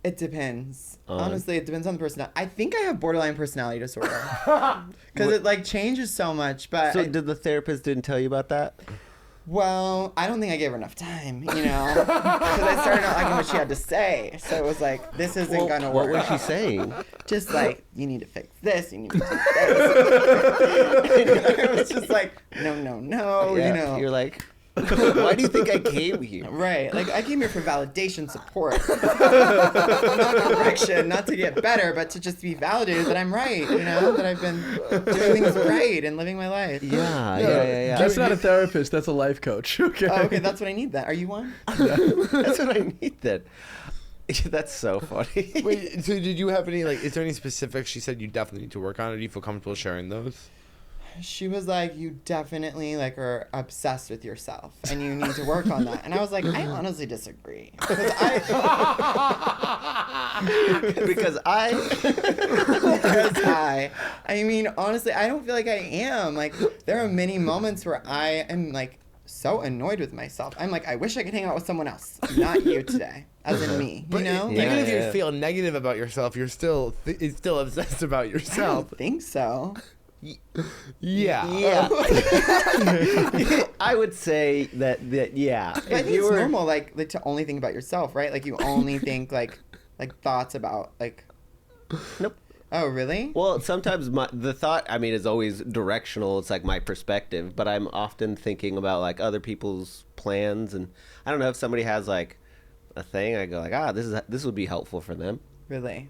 It depends. On? Honestly, it depends on the person. I think I have borderline personality disorder. Because it, like, changes so much. But, So did the therapist didn't tell you about that? well, I don't think I gave her enough time, you know? Because I started not liking what she had to say. So it was like, this isn't going to work. What was she saying? Just like, you need to fix this, you need to do this. And I was just like, no, you know. You're like, why do you think I came here? Right. Like, I came here for validation support. Not correction, not to get better, but to just be validated that I'm right, you know? That I've been doing things right and living my life. Yeah. That's not a therapist. That's a life coach. Okay. Oh, okay, that's what I need then. Are you one? That's what I need then. That's so funny. Wait, so did you have any, like, is there any specifics she said you definitely need to work on, or do you feel comfortable sharing those? She was like, you definitely, like, are obsessed with yourself, and you need to work on that. And I was like, I honestly disagree. Because I mean, honestly, I don't feel like I am. Like, there are many moments where I am, like, so annoyed with myself. I'm like, I wish I could hang out with someone else, not you today, as in me, you know? Yeah, Even if you yeah. feel negative about yourself, you're still still obsessed about I yourself. don't think so. Yeah. I would say that yeah. But I think it's normal, like to only think about yourself, right? Like, you only think, like thoughts about, like... Nope. Oh, really? Well, sometimes the thought, I mean, is always directional. It's like my perspective, but I'm often thinking about like other people's plans, and I don't know if somebody has like a thing. I go like, this would be helpful for them. Really?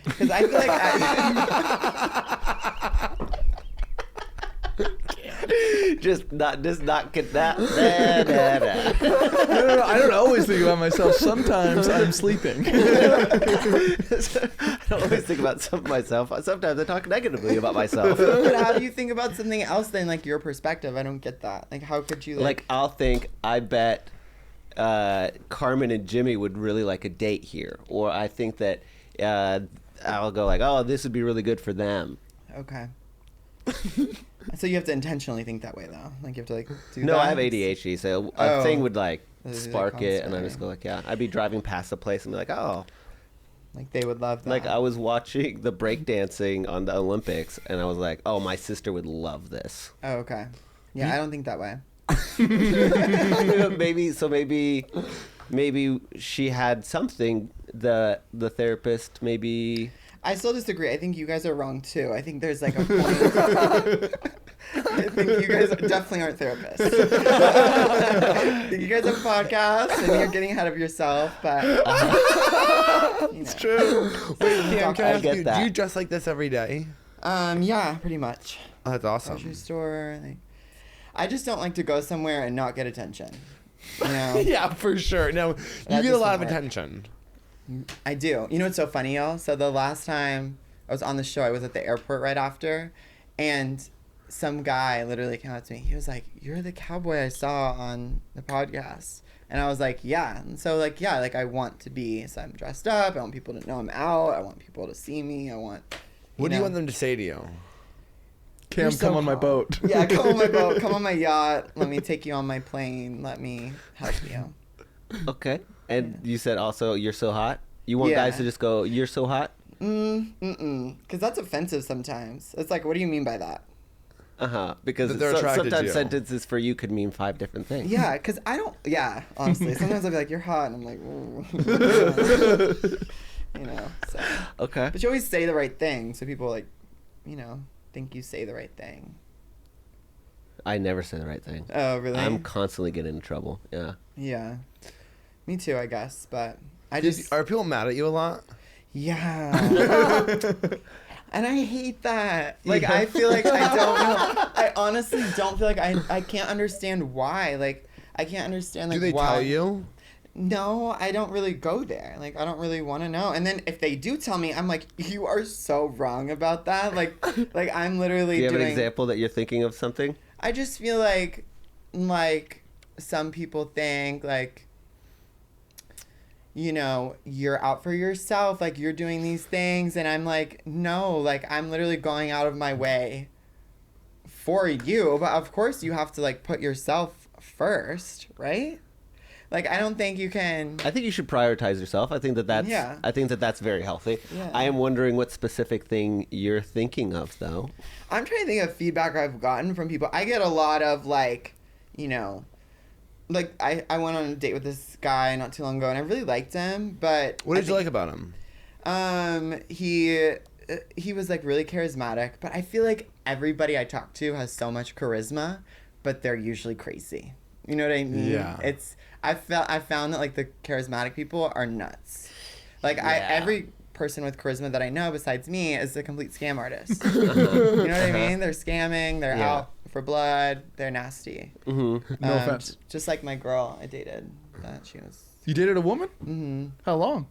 Because I feel like just not get that. No, I don't always think about myself. Sometimes I'm sleeping. I don't always think about myself. Sometimes I talk negatively about myself. But how do you think about something else than, like, your perspective? I don't get that. Like, how could you, Like, I'll think, I bet Carmen and Jimmy would really like a date here. Or I think that I'll go like, oh, this would be really good for them. Okay. So you have to intentionally think that way, though. Like, you have to, like, do No, that. I have ADHD, so a Oh. thing would like This is, like, spark it, and I constantly. just go like, yeah. I'd be driving past the place and be like, oh. Like, they would love that. Like, I was watching the breakdancing on the Olympics, and I was like, oh, my sister would love this. Oh, okay. Yeah, I don't think that way. maybe she had something, the therapist, maybe... I still disagree. I think you guys are wrong, too. I think there's, like, a point. I think you guys definitely aren't therapists. I think you guys have podcasts, and you're getting ahead of yourself, but... It's True. Wait, Cam, can I I ask get you, that. do you dress like this every day? Yeah, pretty much. Oh, that's awesome. Grocery store. Like, I just don't like to go somewhere and not get attention. You know? Yeah, for sure. No, you That get a just lot of won't work. attention. I do. You know what's so funny, y'all? So the last time I was on the show, I was at the airport right after, and some guy literally came up to me. He was like, "You're the cowboy I saw on the podcast." And I was like, "Yeah." And so like, yeah, like I want to be, so I'm dressed up. I want people to know I'm out. I want people to see me. I want, What do you know, want them to say to you? Cam, "You're come so on my hot." boat. Yeah, come on my boat. Come on my yacht. Let me take you on my plane. Let me help you. Okay. And you said also you're so hot. You want guys Yeah. to just go, "You're so hot." Because that's offensive sometimes. It's like, what do you mean by that? Because That they're attracted to sometimes you. sentences for you could mean 5 different things. Yeah, because I don't. Yeah, honestly, sometimes I'll be like, "You're hot," and I'm like, "Ooh." You know. So. Okay. But you always say the right thing, so people like, think you say the right thing. I never say the right thing. Oh, really? I'm constantly getting in trouble. Yeah. Yeah. Me too, I guess. But I just. Are people mad at you a lot? Yeah. And I hate that. Like, I feel like I don't know. I honestly don't feel like I can't understand why. Like, I can't understand, like, Do they why. tell you? No, I don't really go there. Like, I don't really want to know. And then if they do tell me, I'm like, you are so wrong about that. Like I'm literally Do you have doing. an example that you're thinking of something? I just feel like some people think like, you're out for yourself, like you're doing these things, and I'm like, no, like I'm literally going out of my way for you, but of course you have to like put yourself first, right? Like I don't think you can. I think you should prioritize yourself. I think that's Yeah. I think that's very healthy. Yeah. I am wondering what specific thing you're thinking of though. I'm trying to think of feedback I've gotten from people. I get a lot of like, like I went on a date with this guy not too long ago, and I really liked him, but What did you like about him? He was like really charismatic, but I feel like everybody I talk to has so much charisma, but they're usually crazy. You know what I mean? Yeah. I found that like the charismatic people are nuts. Like every person with charisma that I know besides me is a complete scam artist. You know what I mean? They're scamming, they're Yeah. out for blood, they're nasty. Mm-hmm. No offense. Just like my girl I dated. She was You dated a woman? mm-hmm. How long?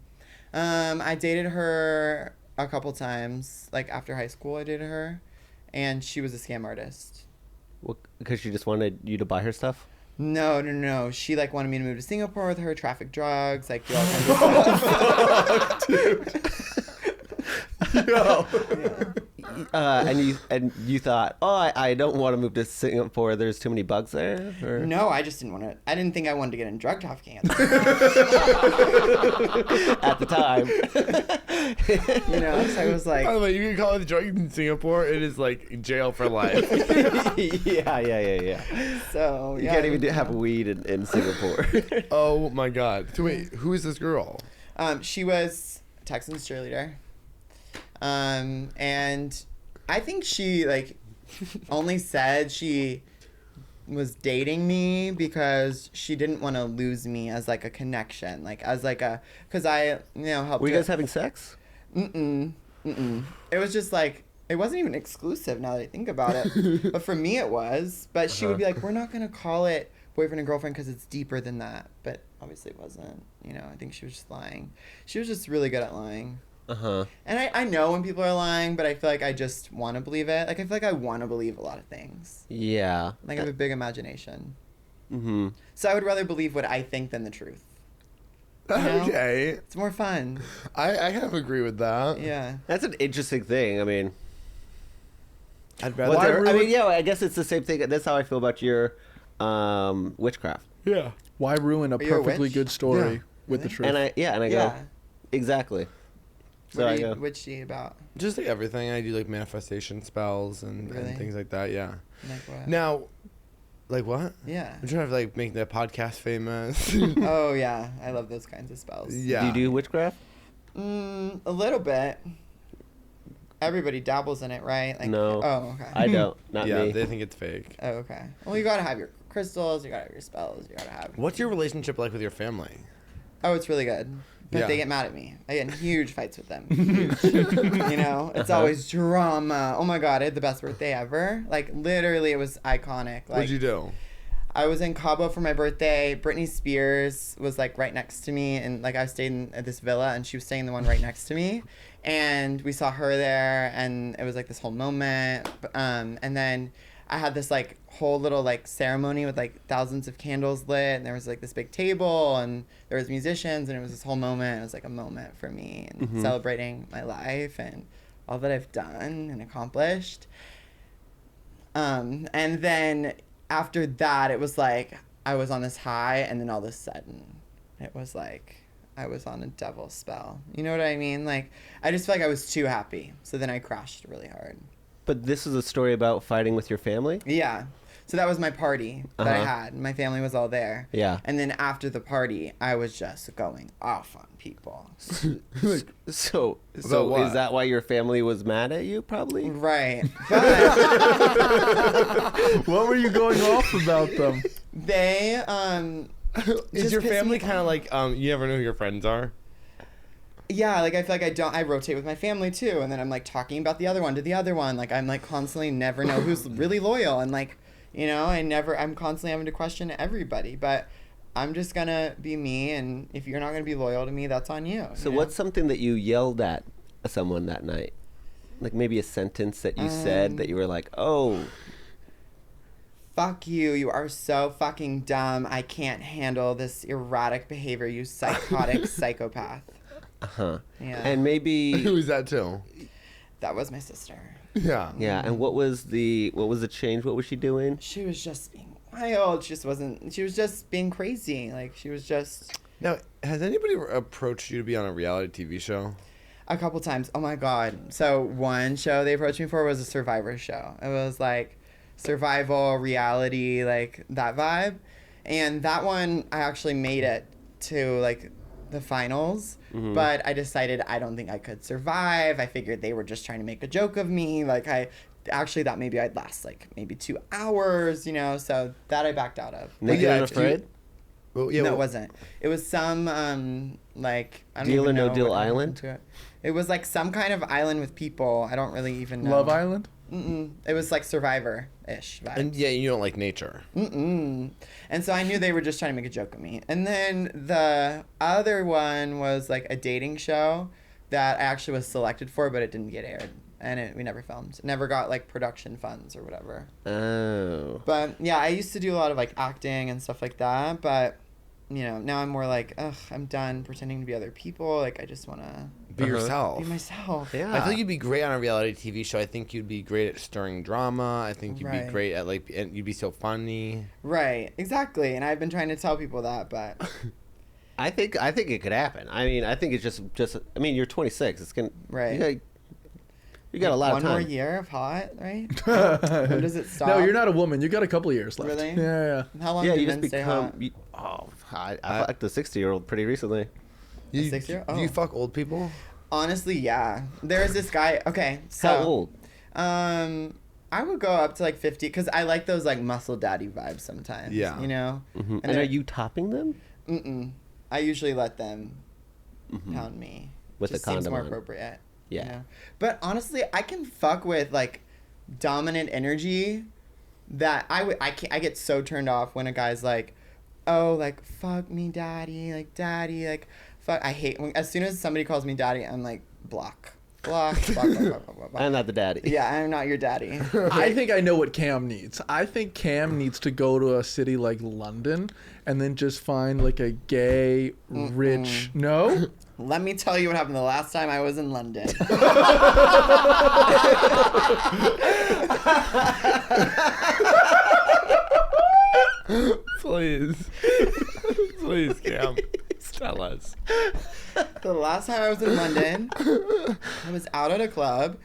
I dated her a couple times. Like after high school, I dated her, and she was a scam artist. Because she just wanted you to buy her stuff? No. She like wanted me to move to Singapore with her, traffic drugs, like do all kinds of stuff. Yo. And you thought, oh, I don't want to move to Singapore. There's too many bugs there. Or? No, I just didn't want to. I didn't think I wanted to get in drug trafficking at the At the time. time. So I was like, By the way, you can call it drugs in Singapore. It is like jail for life. yeah. so You yeah. can't even have weed in Singapore. Oh my god. So wait, who is this girl? She was Texans cheerleader. And I think she like only said she was dating me because she didn't want to lose me as like a connection, like as like a, because I helped. Were you her- guys having sex? It was just like, it wasn't even exclusive now that I think about it. But for me it was. But she would be like, we're not going to call it boyfriend and girlfriend because it's deeper than that. But obviously it wasn't. I think she was just lying. She was just really good at lying. Uh-huh. And I know when people are lying, but I feel like I just want to believe it. Like I feel like I want to believe a lot of things. Yeah. Like I have a big imagination. Mm-hmm. So I would rather believe what I think than the truth. You know? Okay. It's more fun. I kind of agree with that. Yeah. That's an interesting thing. I mean, I'd well, rather. I mean, yeah. I guess it's the same thing. That's how I feel about your witchcraft. Yeah. Why ruin a Are you a perfectly witch? good story Yeah. with the Really? truth? And I go Yeah. exactly. So What I are you go. witchy about? Just like everything. I do like manifestation spells and Really? things like that. Yeah. Like what? Now, like what? Yeah. I'm trying to like make the podcast famous. Oh yeah, I love those kinds of spells. Yeah. Do you do witchcraft? A little bit. Everybody dabbles in it, right? Like, No. Oh, okay. I don't. Not yeah, me. they think it's fake. Oh, okay. Well, you gotta have your crystals. You gotta have your spells. You gotta have. What's your relationship like with your family? Oh, it's really good. But Yeah. they get mad at me. I get in huge fights with them. Huge. It's always drama. Oh my god, I had the best birthday ever. Like literally, it was iconic. Like What'd you do? I was in Cabo for my birthday. Britney Spears was like right next to me, and like I stayed in this villa, and she was staying in the one right next to me, and we saw her there, and it was like this whole moment. And then I had this like whole little like ceremony with like thousands of candles lit, and there was like this big table, and there was musicians, and it was this whole moment. It was like a moment for me, and celebrating my life and all that I've done and accomplished. And then after that, it was like I was on this high, and then all of a sudden, it was like I was on a devil spell. You know what I mean? Like, I just feel like I was too happy. So then I crashed really hard. But this is a story about fighting with your family? Yeah. So that was my party that I had. My family was all there. Yeah. And then after the party, I was just going off on people. So what? is that why your family was mad at you, probably? Right. But What were you going off about them? they, Is just your pissed family me kind of like you never know who your friends are? Yeah, like I feel like I rotate with my family too, and then I'm like talking about the other one to the other one. Like I'm like constantly never know who's really loyal, and like, you know, I'm constantly having to question everybody, but I'm just gonna be me, and if you're not gonna be loyal to me, that's on you. So you know? what's something that you yelled at someone that night? Like maybe a sentence that you said that you were like, oh. Fuck you, you are so fucking dumb. I can't handle this erratic behavior, you psychotic psychopath. Uh-huh. Yeah. And maybe Who is that too? That was my sister. Yeah. yeah, and what was the change? What was she doing? She was just being wild. She was just being crazy. Like, she was just... Now, has anybody approached you to be on a reality TV show? A couple times. Oh my God. So one show they approached me for was a Survivor show. It was like survival, reality, like that vibe. And that one, I actually made it to like the finals, but I decided I don't think I could survive. I figured they were just trying to make a joke of me. Like I actually thought maybe I'd last like maybe 2 hours, you know, so that I backed out of. Naked and Afraid? Well, yeah, No, well, it wasn't. It was some like I don't Deal or even No know Deal what happened Island? to it. It was like some kind of island with people. I don't really even know. Love Island? It was like Survivor-ish vibes. and yeah, you don't like nature. And so I knew they were just trying to make a joke of me. And then the other one was like a dating show that I actually was selected for, but it didn't get aired. And we never filmed. Never got like production funds or whatever. Oh. But yeah, I used to do a lot of like acting and stuff like that. But, you know, now I'm more like, ugh, I'm done pretending to be other people. Like, I just want to Be yourself. be myself. Yeah. I think you'd be great on a reality TV show. I think you'd be great at stirring drama. I think you'd be Right. great at like, and you'd be so funny. Right, exactly. And I've been trying to tell people that, but I think it could happen. I mean, I think it's just I mean, you're 26. It's going to right. You got a lot of One time. more year of hot, right? When does it stop? No, you're not a woman. You got a couple of years left. Really? Yeah. How long Yeah, do you men just stay become hot? I fucked a 60-year-old pretty recently. You, 6-year? Do you Oh. fuck old people? Honestly, yeah. There's this guy. Okay, so How old? I would go up to like 50 because I like those like muscle daddy vibes sometimes. Yeah. You know. And they're- are you topping them? I usually let them pound me. With Just a seems condom more on. appropriate. Yeah. You know? But honestly, I can fuck with like dominant energy. That I get so turned off when a guy's like, oh, like fuck me, daddy, like fuck. I hate as soon as somebody calls me daddy, I'm like block. I'm not the daddy. Yeah, I'm not your daddy. I think I know what Cam needs. I think Cam needs to go to a city like London and then just find like a gay, rich. No? Let me tell you what happened the last time I was in London. Please. Please, Cam. Tell us. The last time I was in London, I was out at a club,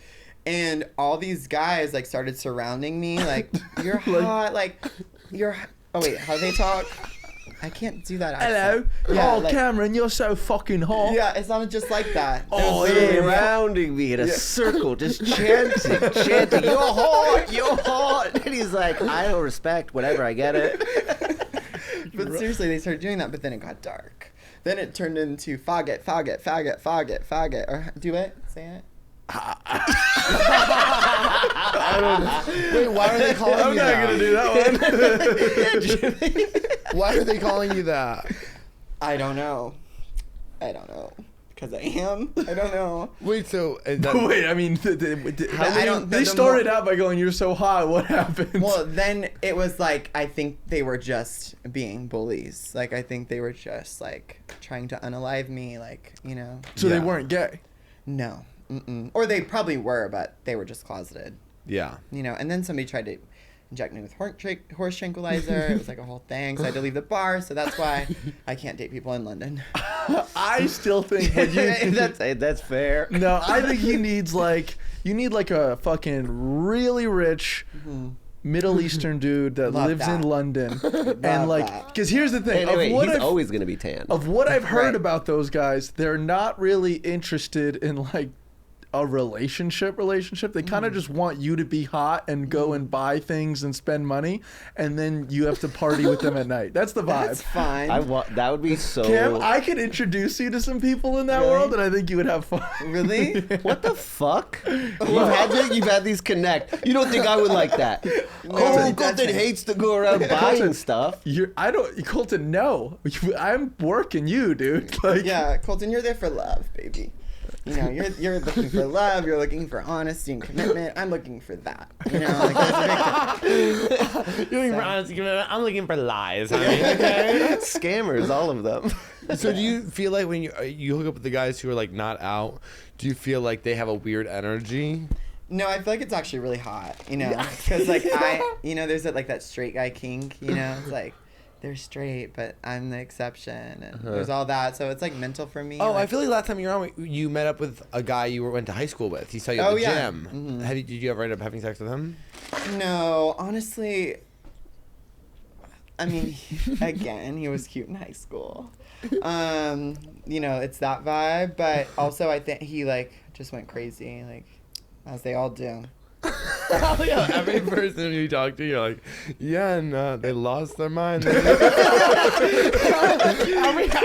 and all these guys like started surrounding me, like you're hot, like you're. Oh wait, how do they talk? I can't do that. Hello. Accent. Yeah, Oh, like- Cameron, you're so fucking hot. Yeah, it sounded just like that. Oh, surrounding me in a circle, just chanting, you're hot. And he's like, I don't respect whatever, I get it. But seriously, they started doing that, but then it got dark. Then it turned into faggot. Or do it, say it. I Wait, why are they calling I'm you not that? gonna do that one. Why are they calling you that? I don't know. Because I am. I don't know. Wait, so Wait, I mean, they started out by going, "You're so hot." What happened? Well, then it was like, I think they were just being bullies. Like, I think they were just, like, trying to unalive me, like, you know. so they weren't gay. No. Mm-mm. Or they probably were, but they were just closeted. yeah. You know, and then somebody tried to inject me with horse tranquilizer. It was like a whole thing. So I had to leave the bar. So that's why I can't date people in London. I still think when you That's fair. no, I think you need like a fucking really rich Middle Eastern dude that Love lives in that. London, and Love like, that. because here's the thing, Anyway, of what he's I've, always going to be tan. of what I've heard Right. about those guys, they're not really interested in like a relationship. They kind of just want you to be hot and go and buy things and spend money, and then you have to party with them at night. That's the vibe. That's fine. That would be so. Cam, I could introduce you to some people in that Really? world, and I think you would have fun. Really? What the fuck? You've had these connect. You don't think I would like that? Colton doesn't. hates to go around buying stuff. Colton, no. I'm working you, dude. Like, Yeah, Colton, you're there for love, baby. You know, you're looking for love. You're looking for honesty and commitment. I'm looking for that. You know, like there's a big difference. You're looking for honesty. I'm looking for lies. I mean, okay. Scammers, all of them. So do you feel like when you hook up with the guys who are like not out, do you feel like they have a weird energy? No, I feel like it's actually really hot. You know, because like there's that straight guy kink. You know, it's like they're straight, but I'm the exception, and there's all that. So it's like mental for me. Oh, like, I feel like last time you were on, you met up with a guy you went to high school with. He saw you at the yeah. gym. Mhm. Did you ever end up having sex with him? No, honestly, I mean, again, he was cute in high school. You know, it's that vibe, but also I think he like just went crazy, like as they all do. Yeah, every person you talk to, you're like, yeah, and they lost their mind.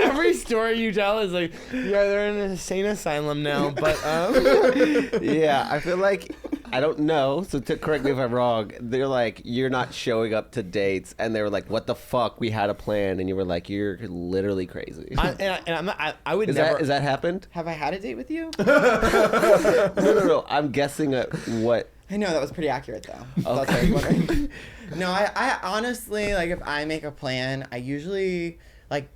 every story you tell is like, yeah, they're in an insane asylum now, but Yeah, I feel like, I don't know, so correct me if I'm wrong, they're like, you're not showing up to dates, and they were like, what the fuck, we had a plan, and you were like, you're literally crazy. I would Is never. that happened? Have I had a date with you? No, I'm guessing at what. I know that was pretty accurate though. That's what I was wondering. No, I honestly, like, if I make a plan, I usually like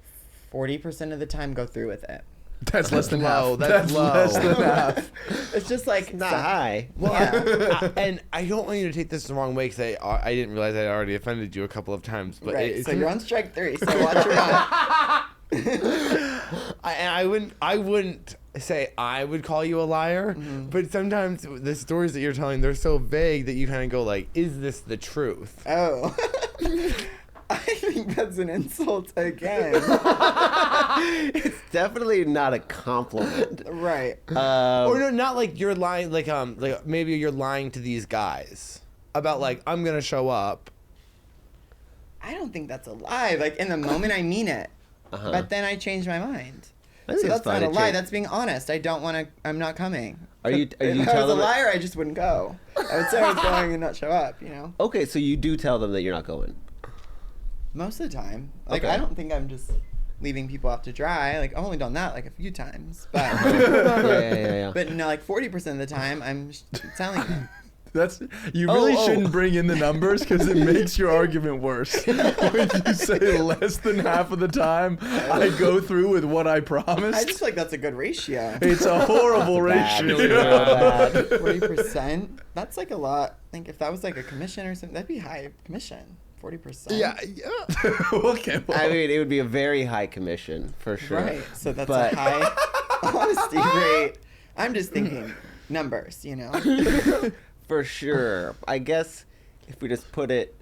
40% of the time go through with it. that's less than low. half. That's low. less than half. It's just like Not high. Well, Yeah. and I don't want you to take this the wrong way because I didn't realize I already offended you a couple of times. But Right. it's, So you're on strike 3. So watch your mouth. I wouldn't say I would call you a liar, but sometimes the stories that you're telling, they're so vague that you kind of go like, is this the truth? Oh. I think that's an insult again. It's definitely not a compliment. Right. Or no, not like you're lying, like maybe you're lying to these guys about like, I'm gonna show up. I don't think that's a lie. Like, in the moment, I mean it. Uh-huh. But then I change my mind. I think So it's that's fine not a to lie. change. That's being honest. I don't want to. I'm not coming. Are you If I was telling a them? liar, I just wouldn't go. I would say I was going and not show up. You know, Okay, so you do tell them that you're not going. most of the time. Like, Okay. I don't think I'm just leaving people out to dry. Like, I've only done that like a few times, but Yeah. but no, like 40% of the time, I'm telling them. You really Oh. shouldn't bring in the numbers because it makes your argument worse. When you say less than half of the time, I go through with what I promised. I just feel like that's a good ratio. It's a horrible Bad. ratio. It's real bad. 40%. That's like a lot. I think if that was like a commission or something, that'd be high commission. 40%. Yeah. Okay. Well, I mean, it would be a very high commission for sure. Right. So that's But- a high honesty rate. I'm just thinking numbers, you know. For sure. I guess if we just put it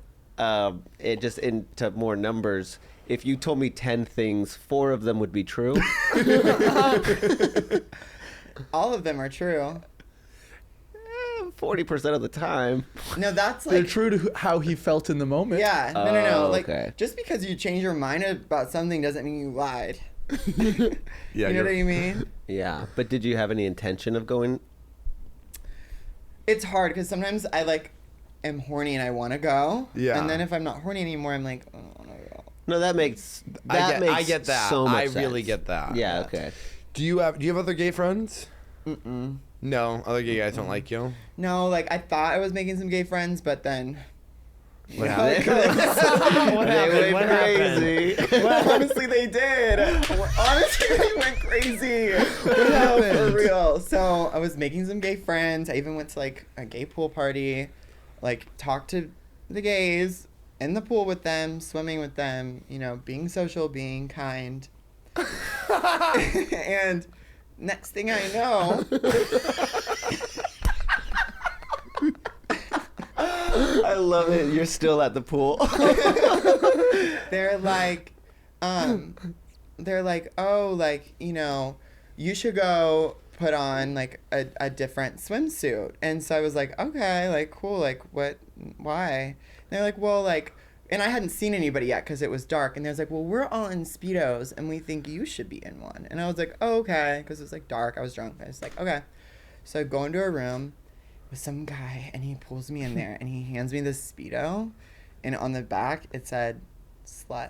just into more numbers, if you told me 10 things, 4 of them would be true. All of them are true. 40% of the time. No, that's they're like true to how he felt in the moment. yeah. No. Oh, Like okay. just because you change your mind about something doesn't mean you lied. Yeah. You know what I mean? Yeah. But did you have any intention of going? It's hard because sometimes I like am horny and I want to go. Yeah. And then if I'm not horny anymore, I'm like, oh, I don't wanna go. No, that makes I get that. so much I sense. really get that. Yeah, okay. Do you have other gay friends? Mm-mm. No, other gay guys don't like you. No, like I thought I was making some gay friends, but then. What how it happened? goes. What They happened? went What happened? crazy. Well, honestly, they did. Honestly, they went crazy. No, for real. So I was making some gay friends. I even went to like a gay pool party, like talked to the gays in the pool with them, swimming with them, you know, being social, being kind. And next thing I know, I love it. You're still at the pool. they're like, oh, like, you know, you should go put on like a different swimsuit. And so I was like, okay, like, cool, like, what, why? And they're like, well, like, and I hadn't seen anybody yet because it was dark. And they was like, well, we're all in Speedos and we think you should be in one. And I was like, oh, okay, because it was like dark. I was drunk. I was like, okay. So I go into a room with some guy and he pulls me in there and he hands me this Speedo. And on the back, it said, slut.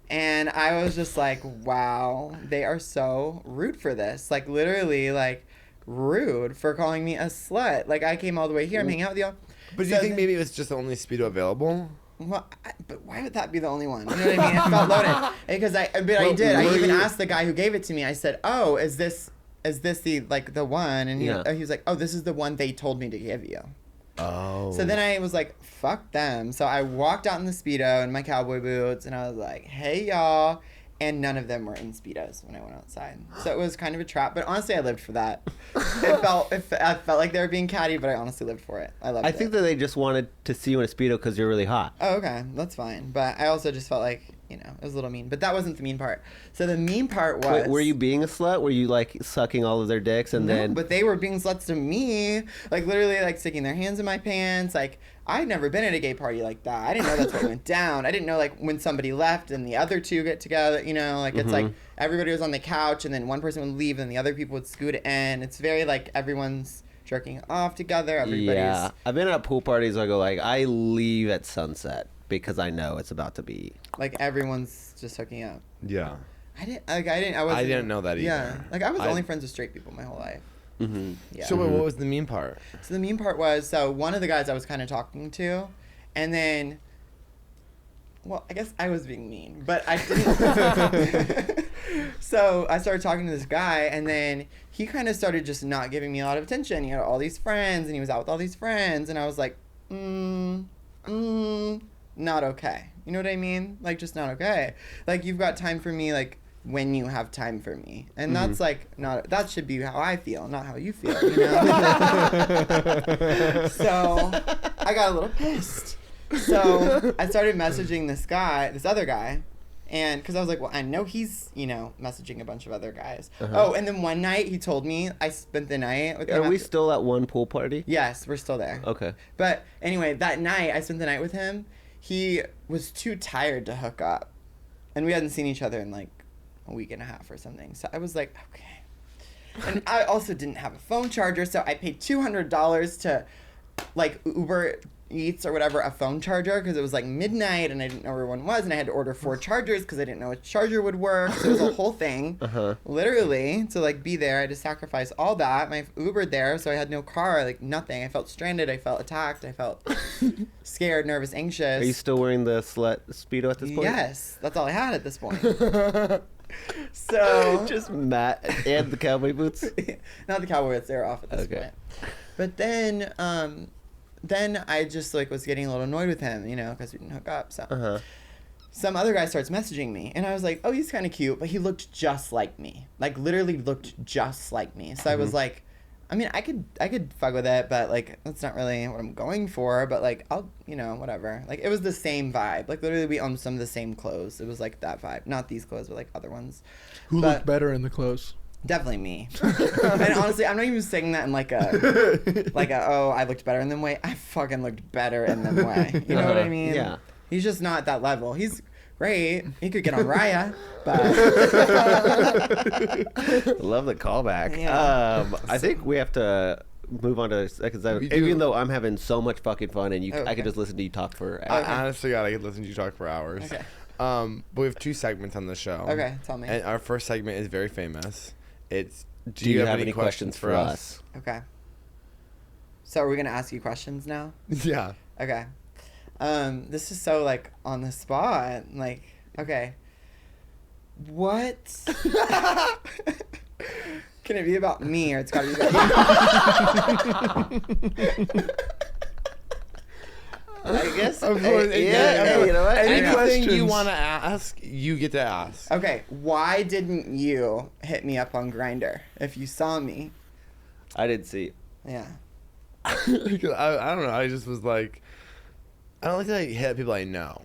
And I was just like, wow, they are so rude for this. Like, literally, like, rude for calling me a slut. Like, I came all the way here. I'm hanging out with y'all. But do you think maybe it was just the only Speedo available? Well, but why would that be the only one? You know what I mean? It felt loaded. Because I did. I even asked the guy who gave it to me. I said, oh, is this the, like, the one? And he was like, oh, this is the one they told me to give you. Oh. So then I was like, fuck them. So I walked out in the Speedo in my cowboy boots and I was like, hey, y'all. And none of them were in Speedos when I went outside. So it was kind of a trap. But honestly, I lived for that. I felt like they were being catty, but I honestly lived for it. I loved it. I think that they just wanted to see you in a Speedo because you're really hot. Oh, okay. That's fine. But I also just felt like, you know, it was a little mean. But that wasn't the mean part. So the mean part was... Wait, were you being a slut? Were you, like, sucking all of their dicks and then... but they were being sluts to me. Like, literally, like, sticking their hands in my pants. Like, I'd never been at a gay party like that. I didn't know that's what went down. I didn't know, like, when somebody left and the other two get together, you know? Like, it's like everybody was on the couch and then one person would leave and the other people would scoot in. It's very, like, everyone's jerking off together. Everybody's... Yeah. I've been at pool parties where I go, like, I leave at sunset because I know it's about to be... Like, everyone's just hooking up. Yeah. I didn't know that either. Yeah. Like, I was only friends with straight people my whole life. Mm-hmm. Yeah. So wait, what was the mean part? So the mean part was, so one of the guys I was kind of talking to, and then, well, I guess I was being mean, but I didn't. So I started talking to this guy, and then he kind of started just not giving me a lot of attention. He had all these friends, and he was out with all these friends, and I was like, not okay. You know what I mean? Like, just not okay. Like, you've got time for me, like, when you have time for me. And that's like, that should be how I feel, not how you feel, you know? So I got a little pissed. So I started messaging this other guy. And because I was like, well, I know he's, you know, messaging a bunch of other guys. Oh, and then one night he told me I spent the night with him. Are we still at one pool party? Yes, we're still there. Okay. But anyway, that night I spent the night with him. He was too tired to hook up. And we hadn't seen each other in like a week and a half or something. So I was like, okay. And I also didn't have a phone charger, so I paid $200 to like Uber Eats or whatever a phone charger because it was like midnight and I didn't know where one was and I had to order 4 chargers because I didn't know which charger would work. So it was a whole thing. Literally to like be there. I had to sacrifice all that. My Ubered there, so I had no car, like nothing. I felt stranded. I felt attacked. I felt scared, nervous, anxious. Are you still wearing the slut Speedo at this point? Yes, that's all I had at this point. So just Matt and the cowboy boots. Not the cowboy boots, they're off at this point. But then I just like was getting a little annoyed with him, you know, because we didn't hook up. So some other guy starts messaging me, and I was like, oh, he's kind of cute, but he looked just like me, like literally looked just like me. So I was like, I mean, I could fuck with it, but like that's not really what I'm going for. But like I'll, you know, whatever. Like it was the same vibe. Like literally we owned some of the same clothes. It was like that vibe, not these clothes, but like other ones. Who looked better in the clothes? Definitely me. And honestly, I'm not even saying that in like a oh, I looked better in them way. I fucking looked better in them way. You know what I mean? Yeah. He's just not at that level. He's great. He could get on Raya, but Love the callback. Yeah. I think we have to move on to seconds. We do. Even though I'm having so much fucking fun, and Oh, I could okay. just listen to you talk for I hours. honestly, God, I could listen to you talk for hours. Okay. But we have 2 segments on the show. Okay, tell me. And our first segment is very famous. It's Do you have any questions for us? Okay. So are we gonna ask you questions now? Yeah. Okay. This is so like on the spot. Like, okay. What? Can it be about me or it's gotta be about you? I guess. Of course, yeah, you know what? Any Anything questions? you want to ask, you get to ask. Okay, why didn't you hit me up on Grindr if you saw me? I didn't see. Yeah. I don't know. I just was like, I don't like to hit people I know.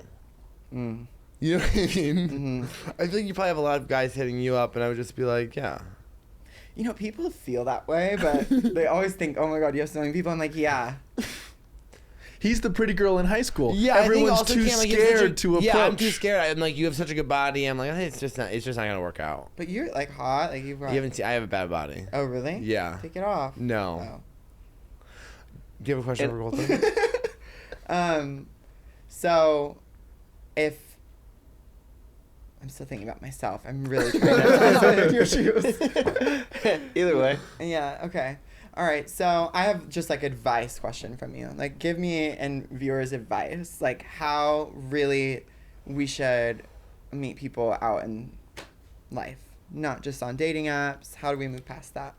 Mm. You know what I mean? Hmm. I think you probably have a lot of guys hitting you up, and I would just be like, yeah. You know, people feel that way, but they always think, oh my god, you have so many people. I'm like, yeah. He's the pretty girl in high school. Yeah, Everyone's I think also too Cam, like, you have such scared to approach. Yeah, I'm too scared. I'm like, you have such a good body. I'm like, hey, it's just not gonna work out. But you're like hot. Like you've You haven't seen. I have a bad body. Oh, really? Yeah. Take it off. No. Oh. Do you have a question for Colton? So, if I'm still thinking about myself, I'm really trying to put in your shoes. Either way. Yeah. Okay. All right. So I have just like advice question from you. Like, give me and viewers advice. Like, how really we should meet people out in life, not just on dating apps. How do we move past that?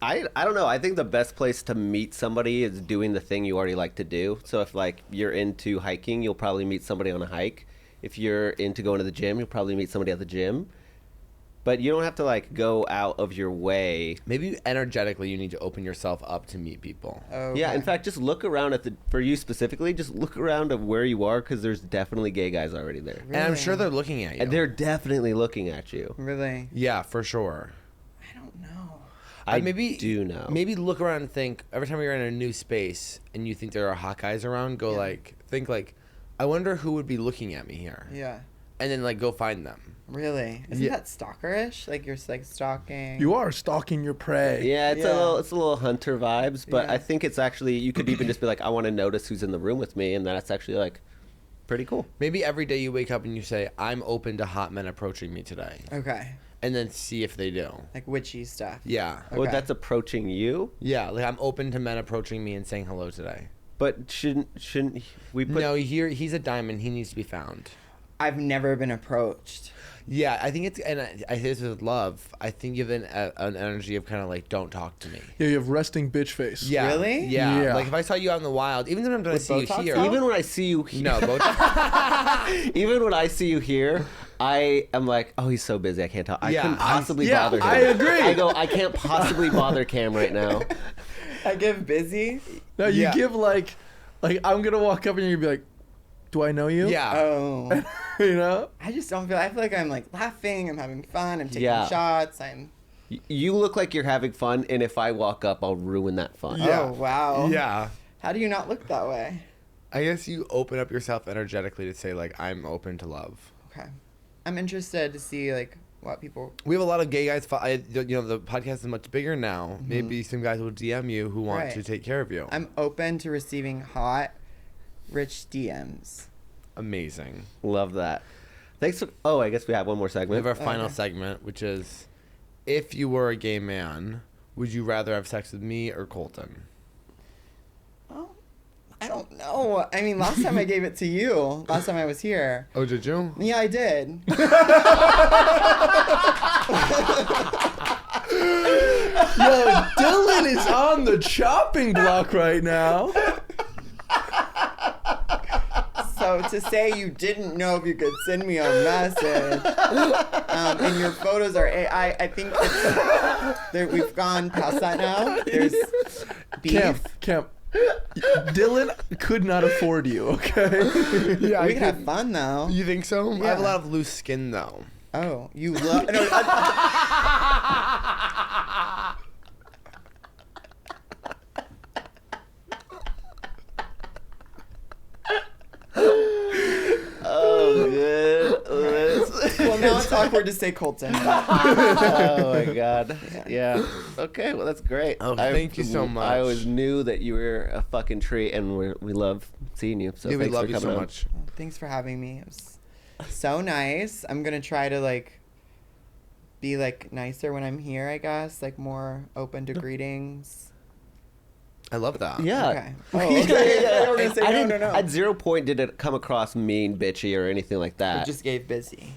I don't know. I think the best place to meet somebody is doing the thing you already like to do. So if like you're into hiking, you'll probably meet somebody on a hike. If you're into going to the gym, you'll probably meet somebody at the gym. But you don't have to like go out of your way. Maybe energetically, you need to open yourself up to meet people. Okay. Yeah, in fact, just look around for you specifically, just look around at where you are because there's definitely gay guys already there. And I'm Really? sure they're looking at you. And they're definitely looking at you. Really, Yeah, for sure. I don't know. I maybe do know. Maybe look around and think every time you're in a new space and you think there are hot guys around, go Yeah. think I wonder who would be looking at me here, Yeah. and then like go find them. Really? Isn't Yeah. that stalkerish? Like you're like stalking. You are stalking your prey. Yeah, it's Yeah. a little hunter vibes, but Yeah. I think it's actually you could even just be like, I want to notice who's in the room with me, and that's actually like pretty cool. Maybe every day you wake up and you say, "I'm open to hot men approaching me today," Okay. and then see if they do. Like witchy stuff. Yeah, Well, Okay. that's approaching you, yeah. Like I'm open to men approaching me and saying hello today. but shouldn't we put? No, he's a diamond. He needs to be found. I've never been approached. Yeah, I think it's, and I think this is love. I think you have an energy of kind of like, don't talk to me. Yeah, you have resting bitch face. Yeah. Really? Yeah. Yeah. Like if I saw you out in the wild, even sometimes when I With see you Botox here. on? Even when I see you here, No, both. even when I see you here, I am like, oh, he's so busy, I can't talk. I Yeah, couldn't possibly yeah, bother him. I agree. I go, I can't possibly bother Cam right now. I give busy. No, you Yeah. give like I'm gonna walk up and you're gonna be like, do I know you? Yeah. Oh. You know? I just don't feel. I feel like I'm like laughing. I'm having fun. I'm taking Yeah. shots. I'm. You look like you're having fun, and if I walk up, I'll ruin that fun. Yeah. Oh wow. Yeah. How do you not look that way? I guess you open up yourself energetically to say like, I'm open to love. Okay. I'm interested to see like what people. We have a lot of gay guys. The podcast is much bigger now. Maybe some guys will DM you who want Right. to take care of you. I'm open to receiving hot, rich DMs. Amazing. Love that. Thanks. Oh, I guess we have one more We segment. have our final Okay. segment, which is, if you were a gay man, would you rather have sex with me or Colton? Oh, I don't know. I mean, last time I gave it to you. Last time I was here. Oh, did you? Yeah, I did. Yo, Dylan is on the chopping block right now. So to say you didn't know if you could send me a message, and your photos are AI, I think we've gone past that now. There's beef. Camp. Dylan could not afford you, okay? Yeah, We can have fun though. You think so? I have a Yeah. lot of loose skin though. Oh, you love. No, Oh, good. well, now it's awkward to say Colton. Oh my god. Yeah. Okay. Well, that's great. Oh, thank you so much. I always knew that you were a fucking treat, and we love seeing you. So Yeah, we thanks love for you coming so on. much. Thanks for having me. It was so nice. I'm gonna try to like be like nicer when I'm here. I guess like more open to greetings. I love that. Yeah. Okay. Oh, Okay. okay. I was gonna say I no, didn't, no, no. At 0 point did it come across mean, bitchy, or anything like I that. just gave busy.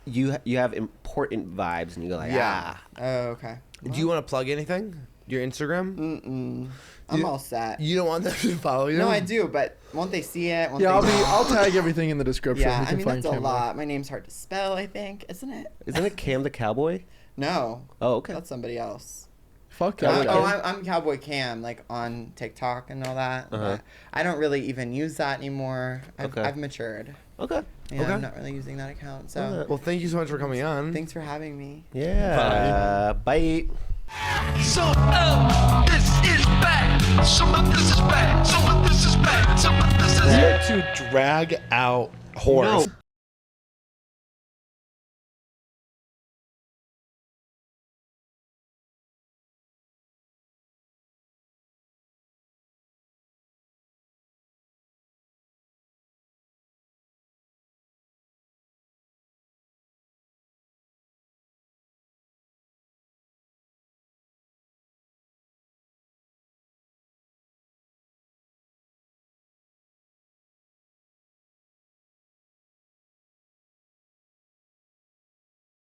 You have important vibes, and you go like, Yeah. Oh, okay. Do you want to plug anything? Your Instagram? Mm-mm. I'm all set. You don't want them to follow you? No, I do, but won't they see it? Won't Yeah, they I'll tag everything in the description. Yeah, You I can mean find that's a Cowboy. lot. My name's hard to spell. I think, isn't it? Isn't it Cam the Cowboy? No, Oh, okay. that's somebody else. Fuck Cowboy Cowboy. Cam. I'm Cowboy Cam, like on TikTok and all that. Uh-huh. But I don't really even use that anymore. Okay. I've matured. Okay. Yeah, Okay. I'm not really using that account. So Okay. Well, thank you so much for coming on. thanks for having me. Yeah. Bye. So, this is bad. Some of this is bad. Some of this is bad. Some of this is To drag out horse.